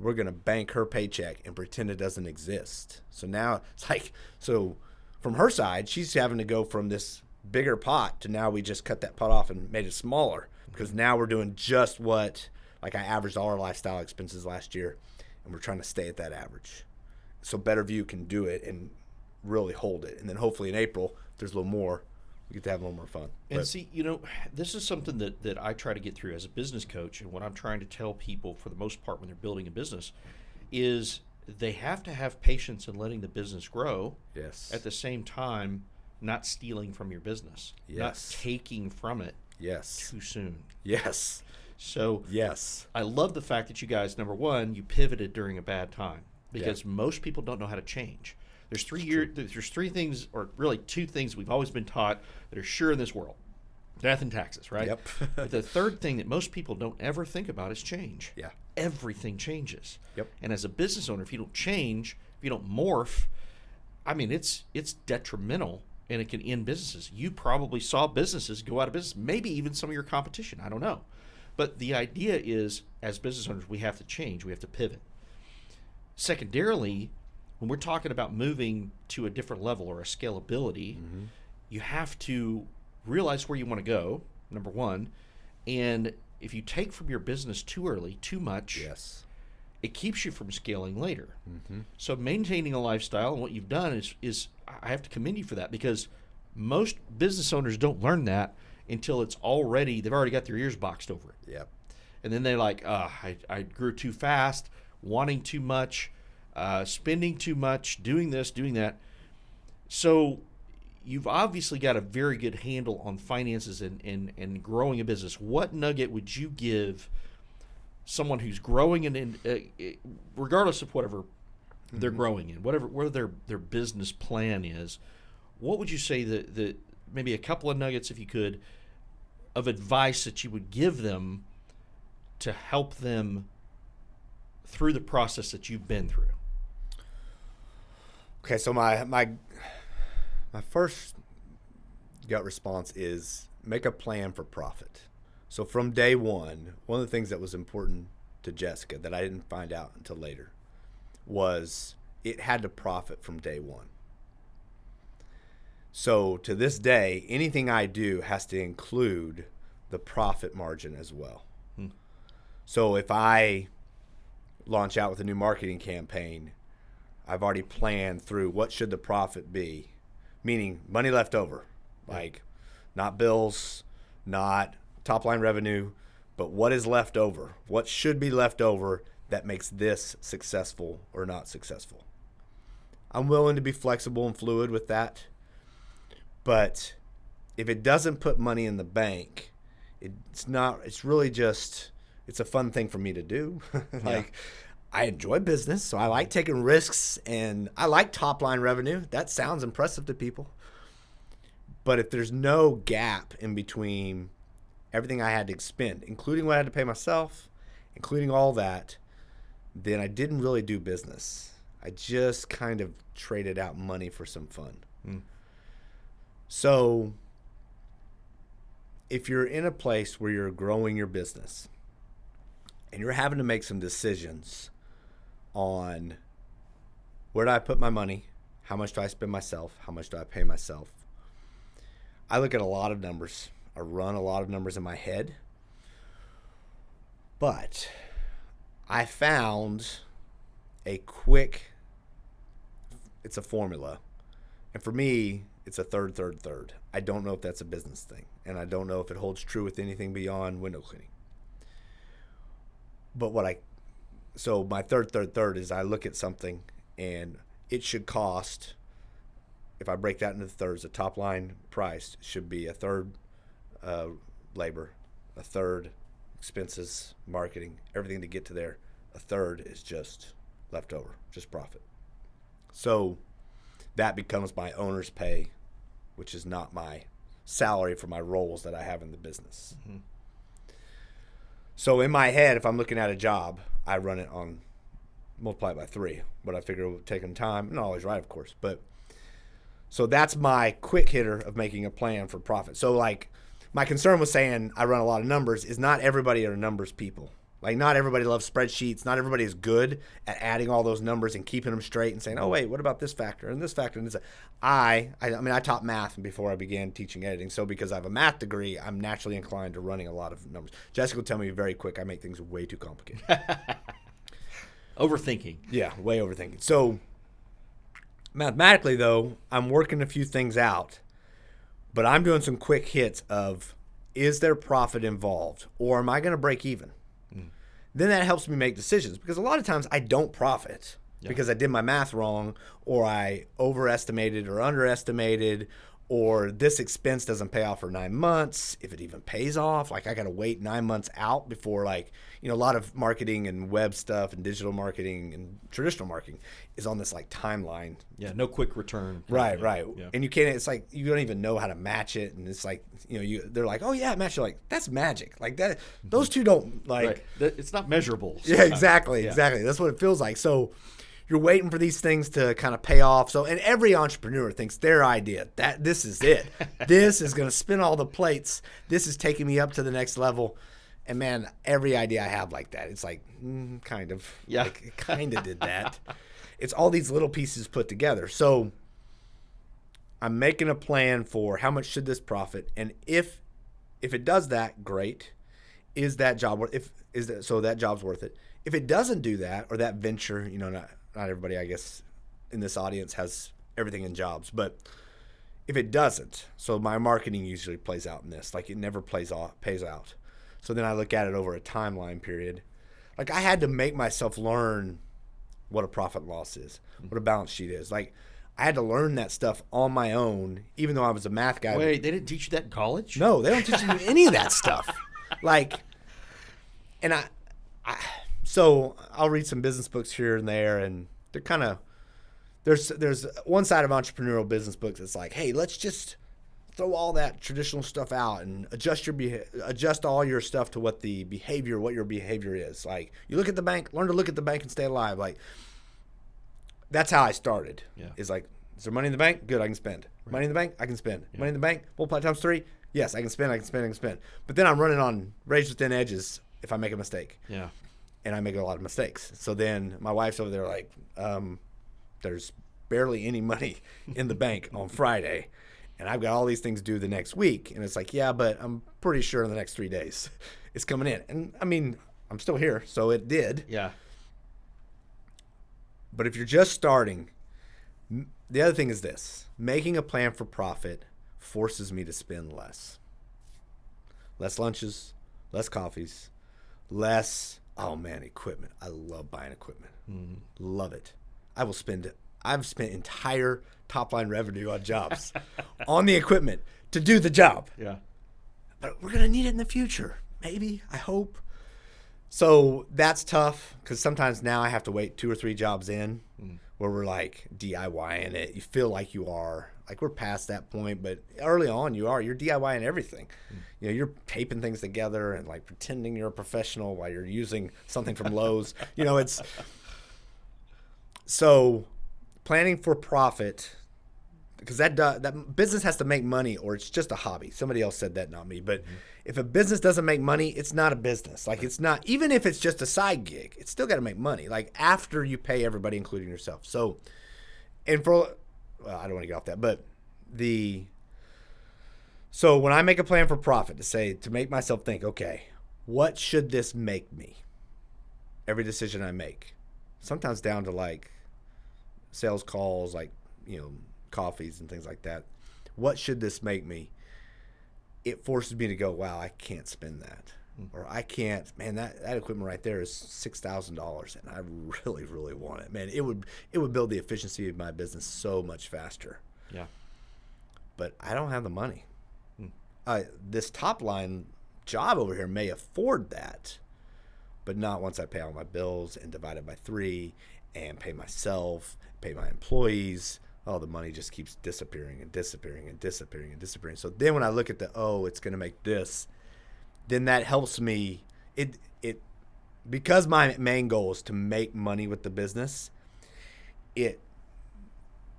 [SPEAKER 1] We're going to bank her paycheck and pretend it doesn't exist. So now it's from her side, she's having to go from this bigger pot to now we just cut that pot off and made it smaller because now we're doing just what, I averaged all our lifestyle expenses last year, and we're trying to stay at that average. So Better View can do it and really hold it. And then hopefully in April, if there's a little more, we get to have a little more fun.
[SPEAKER 2] And see, this is something that I try to get through as a business coach, and what I'm trying to tell people for the most part when they're building a business is they have to have patience in letting the business grow.
[SPEAKER 1] Yes.
[SPEAKER 2] At the same time, not stealing from your business.
[SPEAKER 1] Yes.
[SPEAKER 2] Not taking from it.
[SPEAKER 1] Yes.
[SPEAKER 2] Too soon.
[SPEAKER 1] Yes.
[SPEAKER 2] So
[SPEAKER 1] yes.
[SPEAKER 2] I love the fact that you guys, number one, you pivoted during a bad time because most people don't know how to change. There's 3 things, or really 2 things we've always been taught that are sure in this world. Death and taxes, right?
[SPEAKER 1] Yep.
[SPEAKER 2] But the third thing that most people don't ever think about is change.
[SPEAKER 1] Yeah.
[SPEAKER 2] Everything changes.
[SPEAKER 1] Yep.
[SPEAKER 2] And as a business owner, if you don't change, if you don't morph, it's detrimental, and it can end businesses. You probably saw businesses go out of business, maybe even some of your competition. I don't know. But the idea is, as business owners, we have to change. We have to pivot. Secondarily, when we're talking about moving to a different level or a scalability, you have to realize where you want to go, number one. And if you take from your business too early, too much, it keeps you from scaling later. Mm-hmm. So maintaining a lifestyle, and what you've done is I have to commend you for that, because most business owners don't learn that until they've already got their ears boxed over it.
[SPEAKER 1] Yep.
[SPEAKER 2] And then they're like, I grew too fast, wanting too much, spending too much, doing this, doing that. So you've obviously got a very good handle on finances and growing a business. What nugget would you give someone who's growing regardless of whatever they're growing in, whatever their business plan is? What would you say that maybe a couple of nuggets, if you could, of advice that you would give them to help them through the process that you've been through?
[SPEAKER 1] Okay, so my first gut response is make a plan for profit. So from day one of the things that was important to Jessica that I didn't find out until later was it had to profit from day one. So to this day, anything I do has to include the profit margin as well. So if I launch out with a new marketing campaign, I've already planned through what should the profit be, meaning money left over, like not bills, not top line revenue, but what is left over? What should be left over that makes this successful or not successful? I'm willing to be flexible and fluid with that. But if it doesn't put money in the bank, it's really just, it's a fun thing for me to do. I enjoy business, so I like taking risks, and I like top line revenue. That sounds impressive to people. But if there's no gap in between everything I had to expend, including what I had to pay myself, including all that, then I didn't really do business. I just kind of traded out money for some fun. So if you're in a place where you're growing your business and you're having to make some decisions on where do I put my money, how much do I spend myself, how much do I pay myself, I look at a lot of numbers. I run a lot of numbers in my head. But I found it's a formula. And for me, it's a third. I don't know if that's a business thing. And I don't know if it holds true with anything beyond window cleaning. But so my third is I look at something and it should cost, if I break that into thirds, the top line price should be a third labor, a third expenses, marketing, everything to get to there. A third is just leftover, just profit. So that becomes my owner's pay, which is not my salary for my roles that I have in the business. So in my head, if I'm looking at a job, I run it on multiply it by 3. But I figure it would take them time. Not always right, of course. But so that's my quick hitter of making a plan for profit. So like my concern with saying I run a lot of numbers is not everybody are numbers people. Like not everybody loves spreadsheets. Not everybody is good at adding all those numbers and keeping them straight and saying, oh, wait, what about this factor and this factor? And this. I taught math before I began teaching editing. So because I have a math degree, I'm naturally inclined to running a lot of numbers. Jessica will tell me very quick I make things way too complicated.
[SPEAKER 2] Overthinking.
[SPEAKER 1] Yeah, way overthinking. So mathematically, though, I'm working a few things out. But I'm doing some quick hits of, is there profit involved? Or am I going to break even? Then that helps me make decisions because a lot of times I don't profit because I did my math wrong, or I overestimated or underestimated, or this expense doesn't pay off for 9 months, if it even pays off. Like I got to wait 9 months out before, like, a lot of marketing and web stuff and digital marketing and traditional marketing is on this like timeline.
[SPEAKER 2] Yeah, no quick return.
[SPEAKER 1] Right.
[SPEAKER 2] Yeah.
[SPEAKER 1] And you can't, it's like you don't even know how to match it. And it's like, they're like, oh yeah, match. You're like, that's magic. Like that, those two don't like.
[SPEAKER 2] Right. It's not measurable.
[SPEAKER 1] Yeah, exactly. That's what it feels like. So you're waiting for these things to kind of pay off. So, and every entrepreneur thinks their idea, that this is it. This is going to spin all the plates. This is taking me up to the next level. And man, every idea I have like that, it's like, kind of.
[SPEAKER 2] Yeah.
[SPEAKER 1] Like, it kind of did that. It's all these little pieces put together. So I'm making a plan for how much should this profit, and if it does that, great. Is that job worth? So that job's worth it. If it doesn't do that, or that venture, not everybody, I guess, in this audience has everything in jobs, but if it doesn't, so my marketing usually plays out in this, like it never pays out. So then I look at it over a timeline period. Like I had to make myself learn what a profit and loss is, what a balance sheet is. Like I had to learn that stuff on my own, even though I was a math guy.
[SPEAKER 2] Wait, they didn't teach you that in college?
[SPEAKER 1] No, they don't teach you any of that stuff. Like, and so I'll read some business books here and there, and they're kind of, there's one side of entrepreneurial business books that's like, hey, let's just throw all that traditional stuff out and adjust all your stuff to what your behavior is. Like, you look at the bank, learn to look at the bank and stay alive. Like, that's how I started.
[SPEAKER 2] Yeah.
[SPEAKER 1] Is like, is there money in the bank? Good, I can spend. Right. Money in the bank? I can spend. Yeah. Money in the bank? Multiply times 3? Yes, I can spend. But then I'm running on razor thin edges if I make a mistake.
[SPEAKER 2] Yeah.
[SPEAKER 1] And I make a lot of mistakes. So then my wife's over there like, there's barely any money in the bank on Friday, and I've got all these things due the next week. And it's like, yeah, but I'm pretty sure in the next 3 days it's coming in. And I mean, I'm still here, so it did.
[SPEAKER 2] Yeah.
[SPEAKER 1] But if you're just starting, the other thing is this: making a plan for profit forces me to spend less. Less lunches, less coffees, less, oh man, equipment. I love buying equipment. Mm-hmm. Love it. I've spent entire top line revenue on jobs on the equipment to do the job.
[SPEAKER 2] Yeah.
[SPEAKER 1] But we're going to need it in the future. Maybe, I hope. So that's tough, because sometimes now I have to wait 2 or 3 jobs in where we're like DIYing it. You feel like you are. Like, we're past that point, but early on you're DIYing everything. You know, you're taping things together and like pretending you're a professional while you're using something from Lowe's. You know, it's so planning for profit, because that business has to make money or it's just a hobby. Somebody else said that, not me. But if a business doesn't make money, it's not a business. Like, it's not, even if it's just a side gig, it's still got to make money. Like, after you pay everybody, including yourself. So, and for, well, I don't want to get off that, but so when I make a plan for profit, to make myself think, okay, what should this make me? Every decision I make, sometimes down to like sales calls, like, you know, coffees and things like that. What should this make me? It forces me to go, wow, I can't spend that. Or I can't, man, that equipment right there is $6,000 and I really, really want it. Man, it would build the efficiency of my business so much faster.
[SPEAKER 2] Yeah.
[SPEAKER 1] But I don't have the money. This top line job over here may afford that, but not once I pay all my bills and divide it by 3 and pay myself, pay my employees. Oh, the money just keeps disappearing and disappearing and disappearing and disappearing. So then when I look at it's going to make this, then that helps me. It because my main goal is to make money with the business, it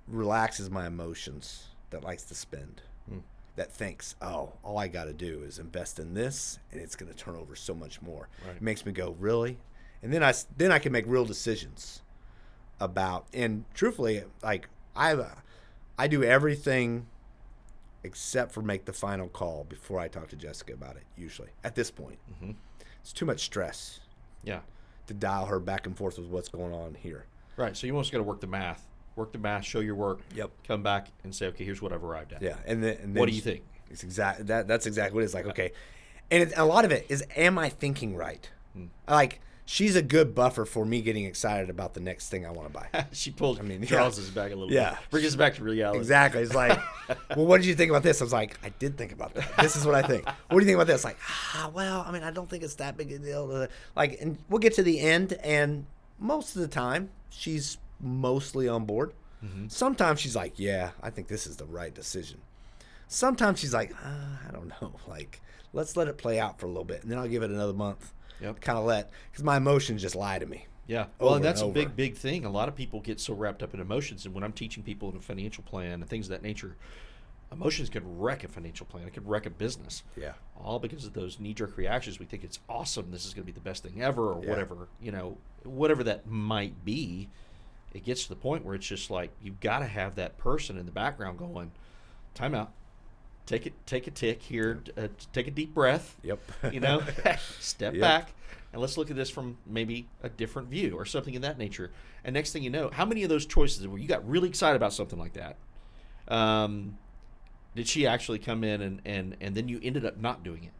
[SPEAKER 1] relaxes my emotions that likes to spend. That thinks, oh, all I got to do is invest in this and it's going to turn over so much more. Right. It makes me go, really? And then I can make real decisions about, and truthfully, like, I do everything except for make the final call before I talk to Jessica about it, usually, at this point. Mm-hmm. It's too much stress.
[SPEAKER 2] Yeah.
[SPEAKER 1] To dial her back and forth with what's going on here.
[SPEAKER 2] Right. So you almost got to work the math, show your work.
[SPEAKER 1] Yep.
[SPEAKER 2] Come back and say, okay, here's what I've arrived at.
[SPEAKER 1] Yeah. And then
[SPEAKER 2] what do you think?
[SPEAKER 1] It's that's exactly what it is. Like, okay. And a lot of it is, am I thinking right? Like, she's a good buffer for me getting excited about the next thing I want to buy.
[SPEAKER 2] She pulls Charles' back a little bit.
[SPEAKER 1] Yeah.
[SPEAKER 2] Brings us back to reality.
[SPEAKER 1] Exactly. It's like, well, what did you think about this? I was like, I did think about that. This is what I think. What do you think about this? Like, well, I mean, I don't think it's that big a deal. Like, and we'll get to the end, and most of the time, she's mostly on board. Mm-hmm. Sometimes she's like, yeah, I think this is the right decision. Sometimes she's like, I don't know. Like, let's let it play out for a little bit, and then I'll give it another month.
[SPEAKER 2] Yep.
[SPEAKER 1] Kind of because my emotions just lie to me.
[SPEAKER 2] Yeah. Well, and that's a big thing. A lot of people get so wrapped up in emotions. And when I'm teaching people in a financial plan and things of that nature, emotions can wreck a financial plan. It can wreck a business.
[SPEAKER 1] Yeah.
[SPEAKER 2] All because of those knee-jerk reactions. We think it's awesome. This is going to be the best thing ever, or whatever, whatever that might be. It gets to the point where it's just like, you've got to have that person in the background going, time out. Take a tick here. Take a deep breath.
[SPEAKER 1] Yep.
[SPEAKER 2] Step back, and let's look at this from maybe a different view or something in that nature. And next thing you know, how many of those choices where you got really excited about something like that, did she actually come in and then you ended up not doing it?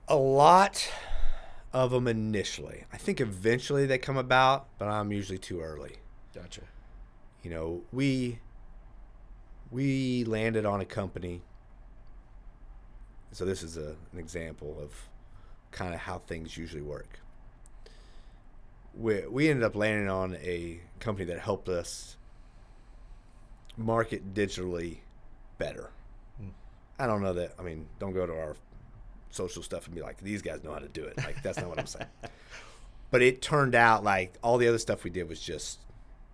[SPEAKER 1] A lot of them initially. I think eventually they come about, but I'm usually too early.
[SPEAKER 2] Gotcha.
[SPEAKER 1] We landed on a company. So this is an example of kind of how things usually work. We ended up landing on a company that helped us market digitally better. I don't know that. I mean, don't go to our social stuff and be like, these guys know how to do it. Like, that's not what I'm saying. But it turned out like all the other stuff we did was just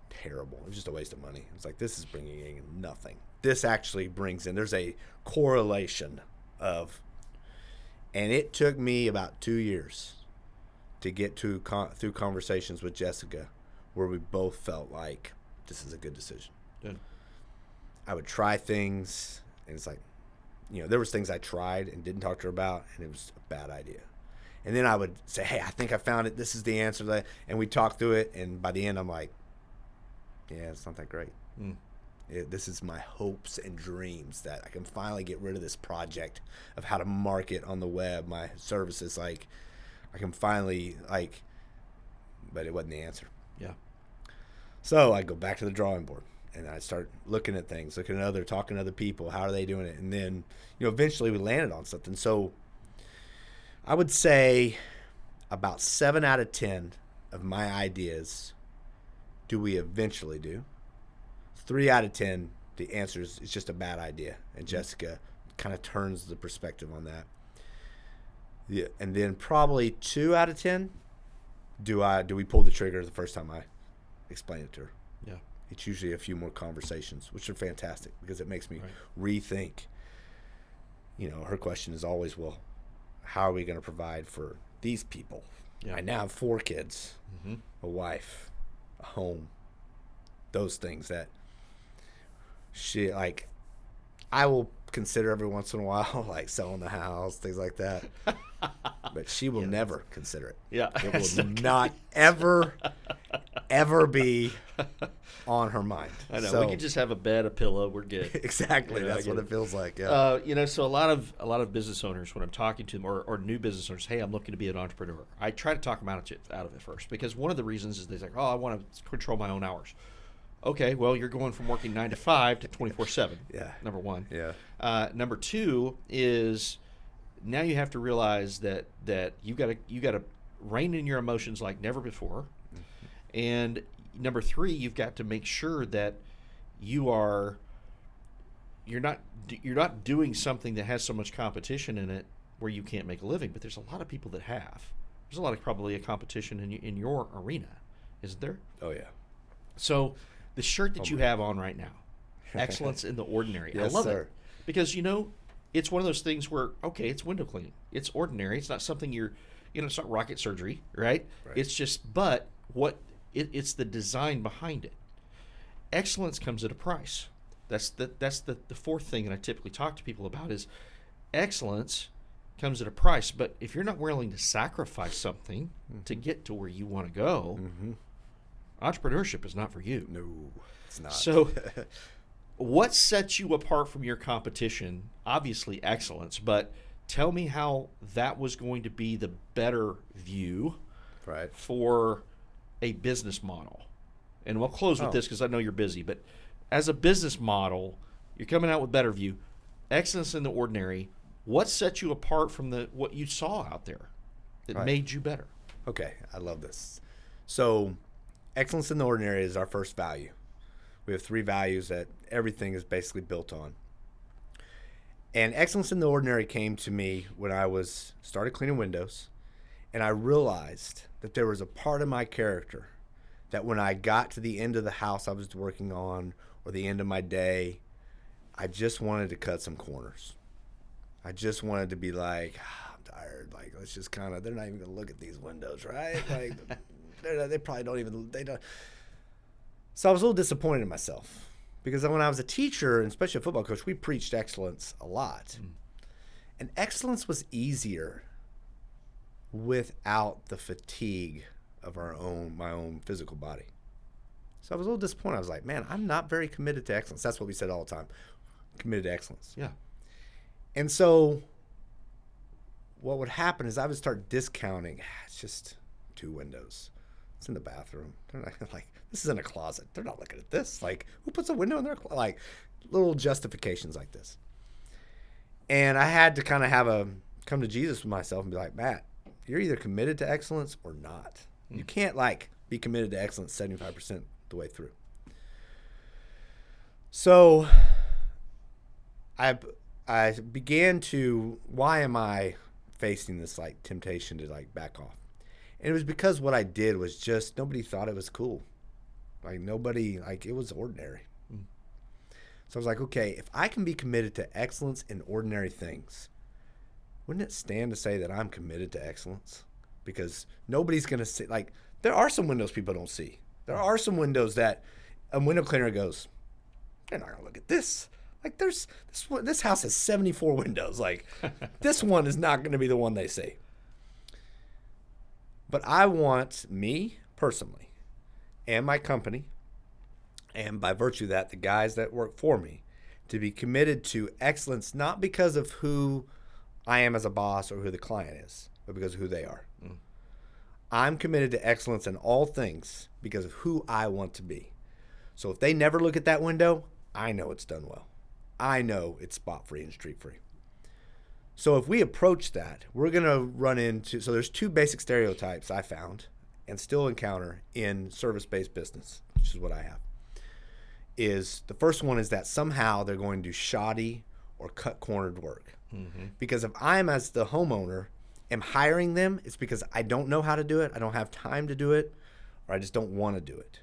[SPEAKER 1] terrible. It was just a waste of money. It's like, this is bringing in nothing. This actually brings in, there's a correlation of, and it took me about 2 years to get through conversations with Jessica where we both felt like this is a good decision.
[SPEAKER 2] Good.
[SPEAKER 1] I would try things, and it's like, there was things I tried and didn't talk to her about, and it was a bad idea. And then I would say, hey, I think I found it. This is the answer to that. And we talk through it, and by the end, I'm like, yeah, it's not that great. This is my hopes and dreams that I can finally get rid of this project of how to market on the web, my services. Like, I can finally, but it wasn't the answer.
[SPEAKER 2] Yeah.
[SPEAKER 1] So I go back to the drawing board. And I start looking at things, talking to other people. How are they doing it? And then, eventually we landed on something. So I would say about 7 out of 10 of my ideas do we eventually do. 3 out of 10, the answer is it's just a bad idea. And Jessica kind of turns the perspective on that. Yeah, and then probably 2 out of 10, do we pull the trigger the first time I explain it to her.
[SPEAKER 2] Yeah.
[SPEAKER 1] It's usually a few more conversations, which are fantastic because it makes me rethink. Her question is always, well, how are we going to provide for these people? Yeah. I now have 4 kids, a wife, a home, those things that I will consider every once in a while, like selling the house, things like that. But she will never consider it.
[SPEAKER 2] Yeah.
[SPEAKER 1] It will not ever be on her mind.
[SPEAKER 2] I know. We could just have a bed, a pillow. We're good.
[SPEAKER 1] Exactly. That's what it feels like. Yeah.
[SPEAKER 2] So a lot of business owners, when I'm talking to them, or new business owners, hey, I'm looking to be an entrepreneur. I try to talk them out of it first, because one of the reasons is they're like, oh, I want to control my own hours. Okay, well, you're going from working 9 to 5 to 24/7.
[SPEAKER 1] Yeah.
[SPEAKER 2] Number one.
[SPEAKER 1] Yeah.
[SPEAKER 2] Number two is now you have to realize that you got to rein in your emotions like never before. And number three, you've got to make sure that you're not doing something that has so much competition in it where you can't make a living. But there's a lot of people that have. There's a lot of probably a competition in your arena, isn't there?
[SPEAKER 1] Oh yeah.
[SPEAKER 2] So the shirt that you have on right now, excellence in the ordinary.
[SPEAKER 1] Yes,
[SPEAKER 2] I love
[SPEAKER 1] sir.
[SPEAKER 2] it because it's one of those things where it's window cleaning. It's ordinary. It's not something it's not rocket surgery, right? It's just, but it's the design behind it. Excellence comes at a price. That's the fourth thing that I typically talk to people about is excellence comes at a price. But if you're not willing to sacrifice something to get to where you want to go, entrepreneurship is not for you.
[SPEAKER 1] No, it's not.
[SPEAKER 2] So what sets you apart from your competition? Obviously excellence, but tell me how that was going to be the better view for a business model. And we'll close with this because I know you're busy, but as a business model, you're coming out with better view, excellence in the ordinary. What sets you apart from what you saw out there that made you better?
[SPEAKER 1] Okay, I love this. So excellence in the ordinary is our first value. We have 3 values that everything is basically built on. And excellence in the ordinary came to me when I started cleaning windows, and I realized that there was a part of my character that when I got to the end of the house I was working on or the end of my day, I just wanted to cut some corners. I just wanted to be like, I'm tired. Like, let's just they're not even going to look at these windows, right? Like, they probably don't even, they don't. So I was a little disappointed in myself because when I was a teacher, and especially a football coach, we preached excellence a lot. And excellence was easier without the fatigue of my own physical body. So I was a little disappointed. I was like, man, I'm not very committed to excellence. That's what we said all the time. Committed to excellence.
[SPEAKER 2] Yeah.
[SPEAKER 1] And so what would happen is I would start discounting. It's just 2 windows. It's in the bathroom. They're not this is in a closet. They're not looking at this. Like, who puts a window in their closet? Like, little justifications like this. And I had to kind of come to Jesus with myself and be like, Matt, you're either committed to excellence or not. You can't be committed to excellence 75% the way through. So I began to, why am I facing this like temptation to like back off? And it was because what I did was just, nobody thought it was cool. Like nobody, like it was ordinary. So I was like, okay, if I can be committed to excellence in ordinary things, wouldn't it stand to say that I'm committed to excellence? Because nobody's going to see, like, there are some windows people don't see. There are some windows that a window cleaner goes, they're not going to look at this. Like, this house has 74 windows. Like, this one is not going to be the one they see. But I want me personally and my company, and by virtue of that, the guys that work for me, to be committed to excellence, not because of who I am as a boss or who the client is, but because of who they are. I'm committed to excellence in all things because of who I want to be. So if they never look at that window, I know it's done well. I know it's spot free and street free. So if we approach that, we're going to run into, so there's two basic stereotypes I found and still encounter in service-based business, which is what I have. Is the first one is that somehow they're going to do shoddy or cut-cornered work. Because if I'm, as the homeowner, am hiring them, it's because I don't know how to do it, I don't have time to do it, or I just don't want to do it.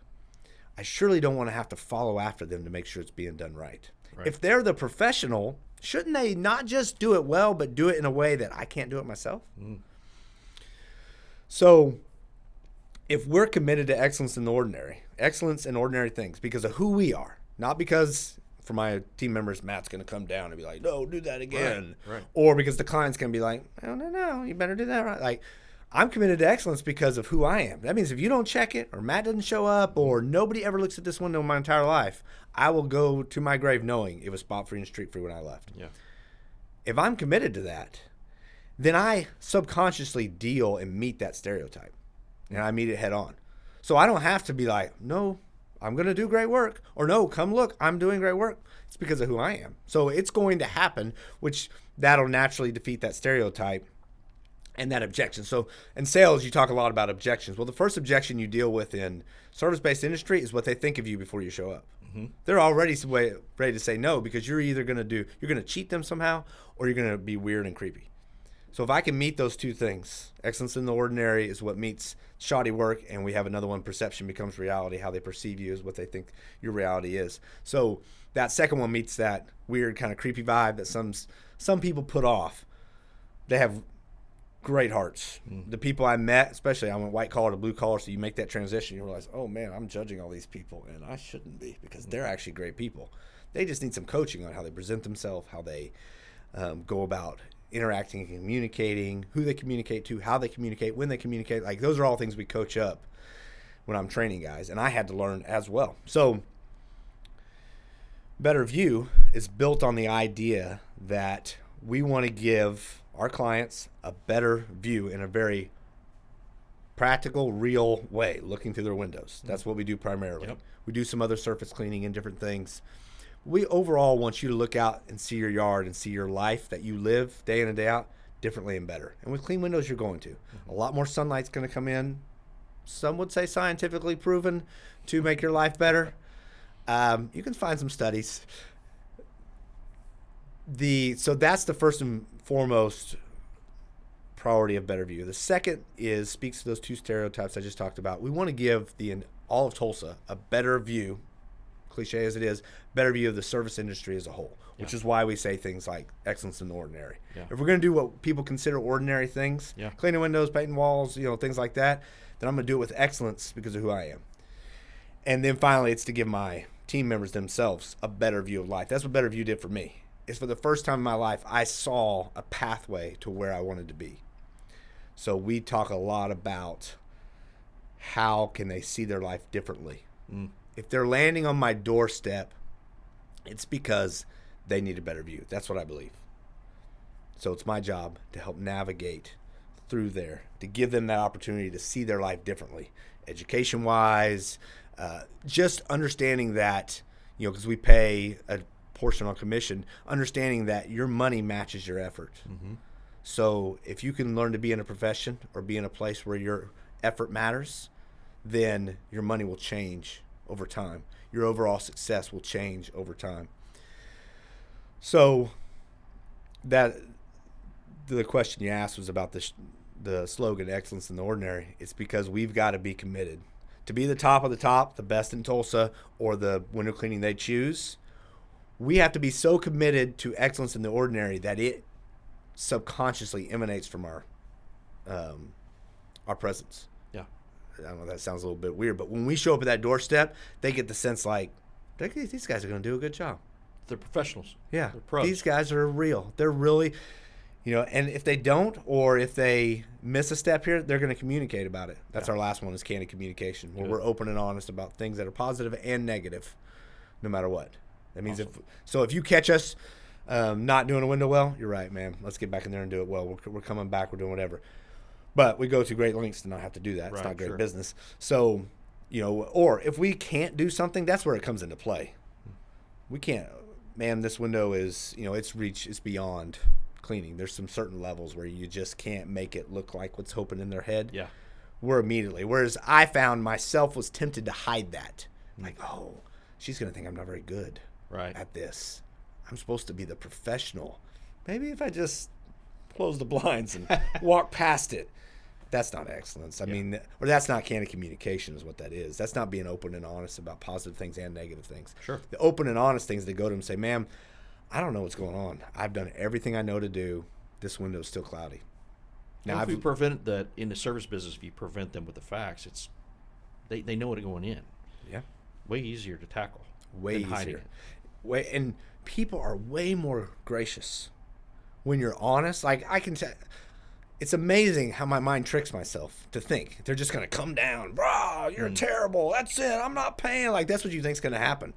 [SPEAKER 1] I surely don't want to have to follow after them to make sure it's being done right. If they're the professional, shouldn't they not just do it well, but do it in a way that I can't do it myself? So if we're committed to excellence in ordinary things because of who we are, not because for my team members, Matt's going to come down and be like, no, do that again.
[SPEAKER 2] Right.
[SPEAKER 1] Or because the client's going to be like, no, you better do that right. Like, I'm committed to excellence because of who I am. That means if you don't check it, or Matt doesn't show up, or nobody ever looks at this window in my entire life, I will go to my grave knowing it was spot free and street free when I left.
[SPEAKER 2] Yeah.
[SPEAKER 1] If I'm committed to that, then I subconsciously deal and meet that stereotype. And I meet it head on. So I don't have to be like, no, I'm going to do great work. Or no, come look, I'm doing great work. It's because of who I am. So it's going to happen, which that'll naturally defeat that stereotype and that objection. So in sales, you talk a lot about objections. Well, the first objection you deal with in service-based industry is what they think of you before you show up. They're already ready to say no because you're either going to cheat them somehow, or you're going to be weird and creepy. So if I can meet those two things, excellence in the ordinary is what meets shoddy work, and we have another one, perception becomes reality. How they perceive you is what they think your reality is. So that second one meets that weird kind of creepy vibe that some people put off. They have great hearts. The people I met, especially I went white collar to blue collar, so you make that transition, you realize, oh man, I'm judging all these people, and I shouldn't be because they're actually great people. They just need some coaching on how they present themselves, how they go about interacting and communicating, who they communicate to, how they communicate, when they communicate. Like, those are all things we coach up when I'm training guys, and I had to learn as well. So Better View is built on the idea that we want to give our clients a better view in a very practical, real way, looking through their windows. That's what we do primarily.
[SPEAKER 2] Yep.
[SPEAKER 1] We do some other surface cleaning and different things. We overall want you to look out and see your yard and see your life that you live day in and day out differently and better. And with clean windows, you're going to. A lot more sunlight's going to come in. Some would say scientifically proven to make your life better. You can find some studies. So that's the first and foremost priority of Better View. The second speaks to those two stereotypes I just talked about. We want to give all of Tulsa a better view, cliche as it is, better view of the service industry as a whole, which is why we say things like excellence in the ordinary. Yeah. If we're going to do what people consider ordinary things, cleaning windows, painting walls, things like that, then I'm going to do it with excellence because of who I am. And then finally, it's to give my team members themselves a better view of life. That's what Better View did for me. It's for the first time in my life, I saw a pathway to where I wanted to be. So we talk a lot about how can they see their life differently. If they're landing on my doorstep, it's because they need a better view. That's what I believe. So it's my job to help navigate through there, to give them that opportunity to see their life differently, education-wise, just understanding that, because we pay a portion on commission, understanding that your money matches your effort. So if you can learn to be in a profession or be in a place where your effort matters, then your money will change over time. Your overall success will change over time. So that the question you asked was about the slogan "Excellence in the Ordinary." It's because we've got to be committed to be the top of the top, the best in Tulsa, or the window cleaning they choose. We have to be so committed to excellence in the ordinary that it subconsciously emanates from our presence.
[SPEAKER 2] Yeah.
[SPEAKER 1] I don't know, that sounds a little bit weird, but when we show up at that doorstep, they get the sense like, these guys are going to do a good job.
[SPEAKER 2] They're professionals.
[SPEAKER 1] Yeah.
[SPEAKER 2] They're pros.
[SPEAKER 1] These guys are real. They're really, and if they don't, or if they miss a step here, they're going to communicate about it. That's our last one, is candid communication, where we're open and honest about things that are positive and negative, no matter what. That means if you catch us not doing a window well, you're right, man. Let's get back in there and do it well. We're coming back. We're doing whatever. But we go to great lengths to not have to do that. It's not great business. So, or if we can't do something, that's where it comes into play. We can't, man, this window is, it's beyond cleaning. There's some certain levels where you just can't make it look like what's hoping in their head.
[SPEAKER 2] Yeah.
[SPEAKER 1] Whereas I found myself was tempted to hide that. Like, oh, she's going to think I'm not very good at this. I'm supposed to be the professional. Maybe if I just close the blinds and walk past it. That's not excellence. I mean, or that's not candid communication is what that is. That's not being open and honest about positive things and negative things.
[SPEAKER 2] Sure.
[SPEAKER 1] The open and honest things, they go to them and say, ma'am, I don't know what's going on. I've done everything I know to do. This window's still cloudy.
[SPEAKER 2] Now, if we prevent that in the service business, if you prevent them with the facts, it's they know it going in.
[SPEAKER 1] Yeah.
[SPEAKER 2] Way easier to tackle.
[SPEAKER 1] Way easier. And people are way more gracious when you're honest. Like, I can tell. It's amazing how my mind tricks myself to think they're just going to come down. Bro, you're terrible. That's it. I'm not paying. Like, that's what you think's going to happen.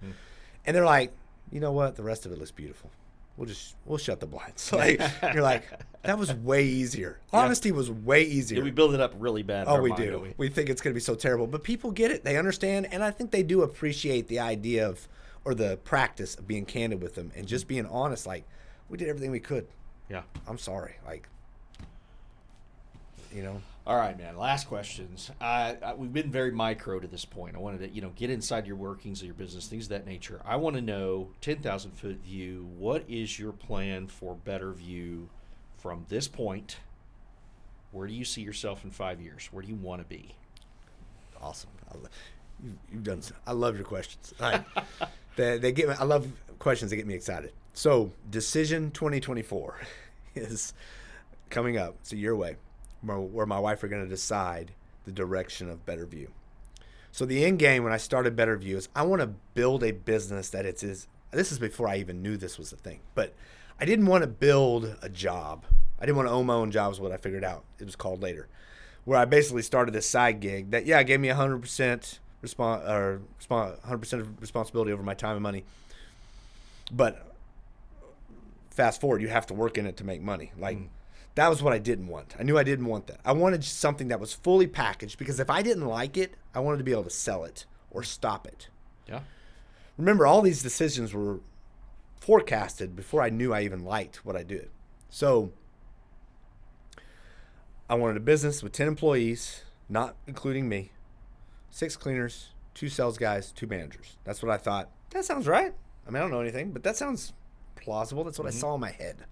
[SPEAKER 1] And they're like, you know what? The rest of it looks beautiful. We'll shut the blinds. Like, you're like, that was way easier. Honesty was way easier.
[SPEAKER 2] Yeah, we build it up really bad.
[SPEAKER 1] Oh, we do. We think it's going to be so terrible. But people get it. They understand. And I think they do appreciate the idea of, or the practice of being candid with them and just being honest. Like, we did everything we could.
[SPEAKER 2] Yeah.
[SPEAKER 1] I'm sorry. Like,
[SPEAKER 2] All right, man. Last questions. We've been very micro to this point. I wanted to, get inside your workings of your business, things of that nature. I want to know, 10,000-foot view, what is your plan for Better View from this point? Where do you see yourself in 5 years? Where do you want to be?
[SPEAKER 1] Awesome. You've done. I love your questions. They get me. I love questions that get me excited. So, Decision 2024 is coming up. It's a year away, where my wife are going to decide the direction of Better View. So the end game when I started Better View is I want to build a business that this is before I even knew this was a thing, but I didn't want to build a job. I didn't want to own my own job is what I figured out. It was called later, where I basically started this side gig that, gave me 100% 100% of responsibility over my time and money. But fast forward, you have to work in it to make money. Like, that was what I didn't want. I knew I didn't want that. I wanted something that was fully packaged, because if I didn't like it, I wanted to be able to sell it or stop it.
[SPEAKER 2] Yeah.
[SPEAKER 1] Remember, all these decisions were forecasted before I knew I even liked what I did. So I wanted a business with 10 employees, not including me, 6 cleaners, 2 sales guys, 2 managers. That's what I thought. That sounds right. I mean, I don't know anything, but that sounds plausible. That's what I saw in my head.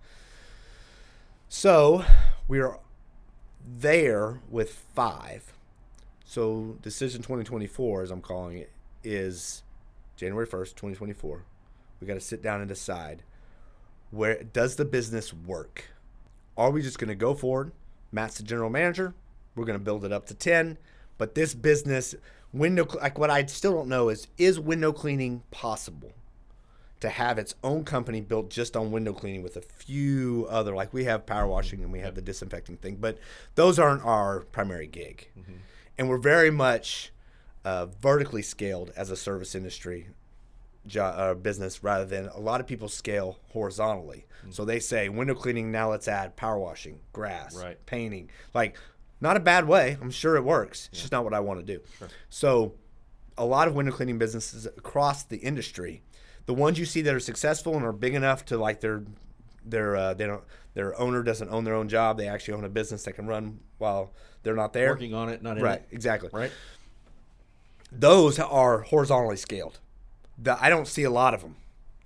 [SPEAKER 1] So we are there with 5. So Decision 2024, as I'm calling it, is January 1st, 2024. We got to sit down and decide, where does the business work? Are we just going to go forward? Matt's the general manager. We're going to build it up to 10. But this business, what I still don't know is window cleaning possible? To have its own company built just on window cleaning with a few other, like we have power washing and we have the disinfecting thing, but those aren't our primary gig. And we're very much vertically scaled as a service industry business, rather than a lot of people scale horizontally. So they say window cleaning, now let's add power washing, grass, painting. Like, not a bad way. I'm sure it works. It's just not what I want to do. Sure. So a lot of window cleaning businesses across the industry, the ones you see that are successful and are big enough to, like, their owner doesn't own their own job, they actually own a business that can run while they're not there.
[SPEAKER 2] Working on it, not in it.
[SPEAKER 1] Right, exactly.
[SPEAKER 2] Right.
[SPEAKER 1] Those are horizontally scaled. I don't see a lot of them.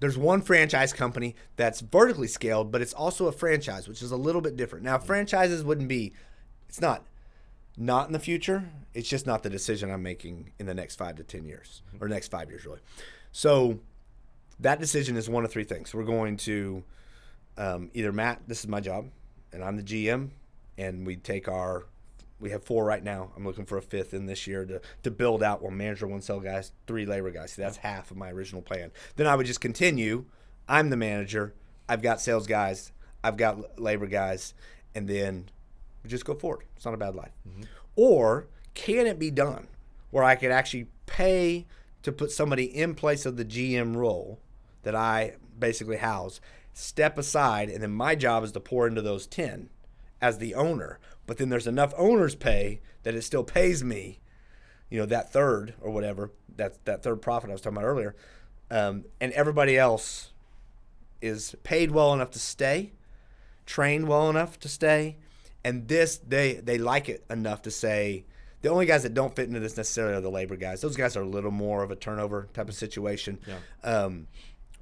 [SPEAKER 1] there's one franchise company that's vertically scaled, but it's also a franchise, which is a little bit different. Now, franchises wouldn't be, it's not in the future. It's just not the decision I'm making in the next 5 to 10 years, or next 5 years, really. So that decision is one of three things. We're going to either Matt, this is my job, and I'm the GM, and we have 4 right now. I'm looking for a 5th in this year to build out 1 manager, 1 sales guys, 3 labor guys. See, that's half of my original plan. Then I would just continue. I'm the manager. I've got sales guys. I've got labor guys. And then we just go forward. It's not a bad life. Mm-hmm. Or can it be done where I could actually pay to put somebody in place of the GM role that I basically house, step aside, and then my job is to pour into those 10 as the owner. But then there's enough owner's pay that it still pays me, that third or whatever, that third profit I was talking about earlier. And everybody else is paid well enough to stay, trained well enough to stay. And this, they like it enough to say, the only guys that don't fit into this necessarily are the labor guys. Those guys are a little more of a turnover type of situation. Yeah.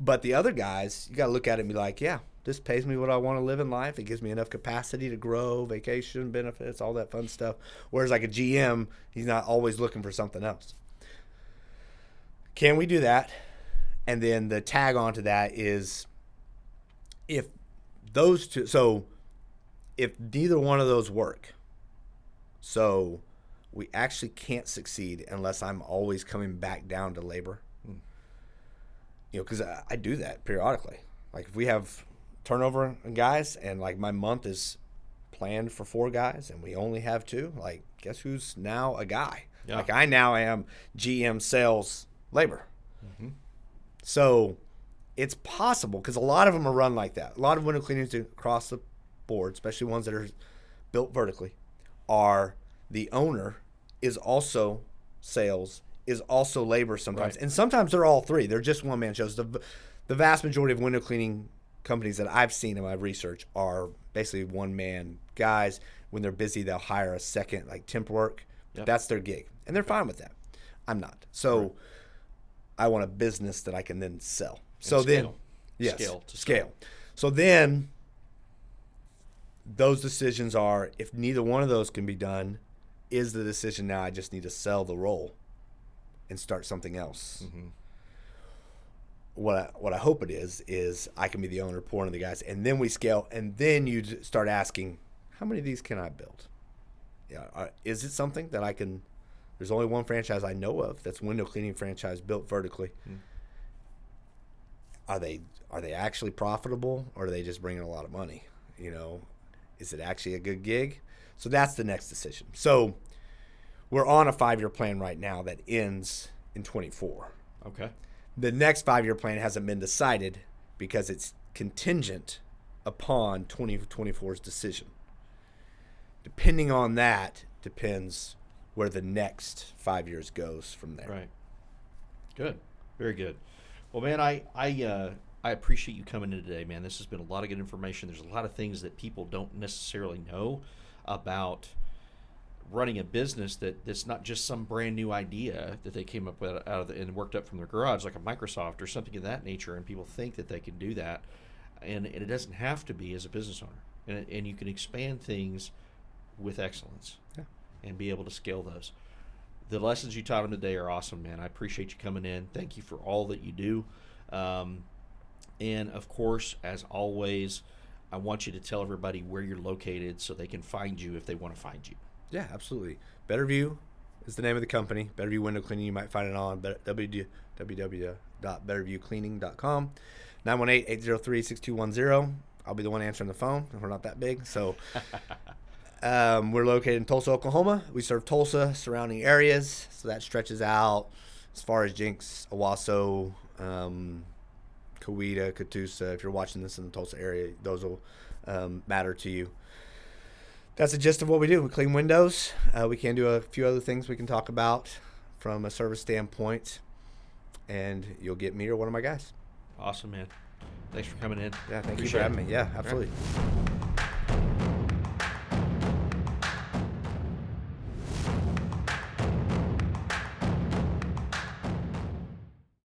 [SPEAKER 1] But the other guys, you got to look at it and be like, yeah, this pays me what I want to live in life. It gives me enough capacity to grow, vacation, benefits, all that fun stuff. Whereas like a GM, he's not always looking for something else. Can we do that? And then the tag on to that is if those two, so if neither one of those work, so we actually can't succeed unless I'm always coming back down to labor. Because I do that periodically. Like if we have turnover in guys and like my month is planned for 4 guys and we only have 2, like guess who's now a guy? Yeah. Like I now am GM sales labor. Mm-hmm. So it's possible because a lot of them are run like that. A lot of window cleanings across the board, especially ones that are built vertically, are the owner is also sales, is also labor sometimes. Right. And sometimes they're all 3. They're just one-man shows. The vast majority of window cleaning companies that I've seen in my research are basically one-man guys. When they're busy, they'll hire a second, like temp work. Yep. That's their gig. And they're fine with that. I'm not. So right. I want a business that I can then sell. So and then, yes, scale. So then those decisions are, if neither one of those can be done, is the decision now I just need to sell the role and start something else. Mm-hmm. What I hope it is I can be the owner, pour into the guys, and then we scale, and then you start asking, how many of these can I build? Yeah, is it something that I can? There's only one franchise I know of that's window cleaning franchise built vertically. Mm-hmm. Are they actually profitable, or are they just bringing a lot of money? Is it actually a good gig? So that's the next decision. So we're on a 5-year plan right now that ends in 24.
[SPEAKER 2] Okay.
[SPEAKER 1] The next 5-year plan hasn't been decided because it's contingent upon 2024's decision. Depending on that, depends where the next 5 years goes from there.
[SPEAKER 2] Right. Good. Very good. Well, man, I appreciate you coming in today, man. This has been a lot of good information. There's a lot of things that people don't necessarily know about running a business that's not just some brand new idea that they came up with and worked up from their garage, like a Microsoft or something of that nature, and people think that they can do that, and it doesn't have to be as a business owner, and you can expand things with excellence. Yeah. And be able to scale those. The lessons you taught them today are awesome, man. I appreciate you coming in. Thank you for all that you do. And, of course, as always, I want you to tell everybody where you're located so they can find you if they want to find you.
[SPEAKER 1] Yeah, absolutely. Betterview is the name of the company. Betterview Window Cleaning. You might find it on www.betterviewcleaning.com. 918-803-6210. I'll be the one answering the phone. We're not that big. So we're located in Tulsa, Oklahoma. We serve Tulsa, surrounding areas. So that stretches out as far as Jenks, Owasso, Coweta, Catoosa. If you're watching this in the Tulsa area, those will matter to you. That's the gist of what we do. We clean windows. We can do a few other things we can talk about from a service standpoint, and you'll get me or one of my guys.
[SPEAKER 2] Awesome, man. Thanks for coming in.
[SPEAKER 1] Yeah, thank you for having me. Yeah, absolutely.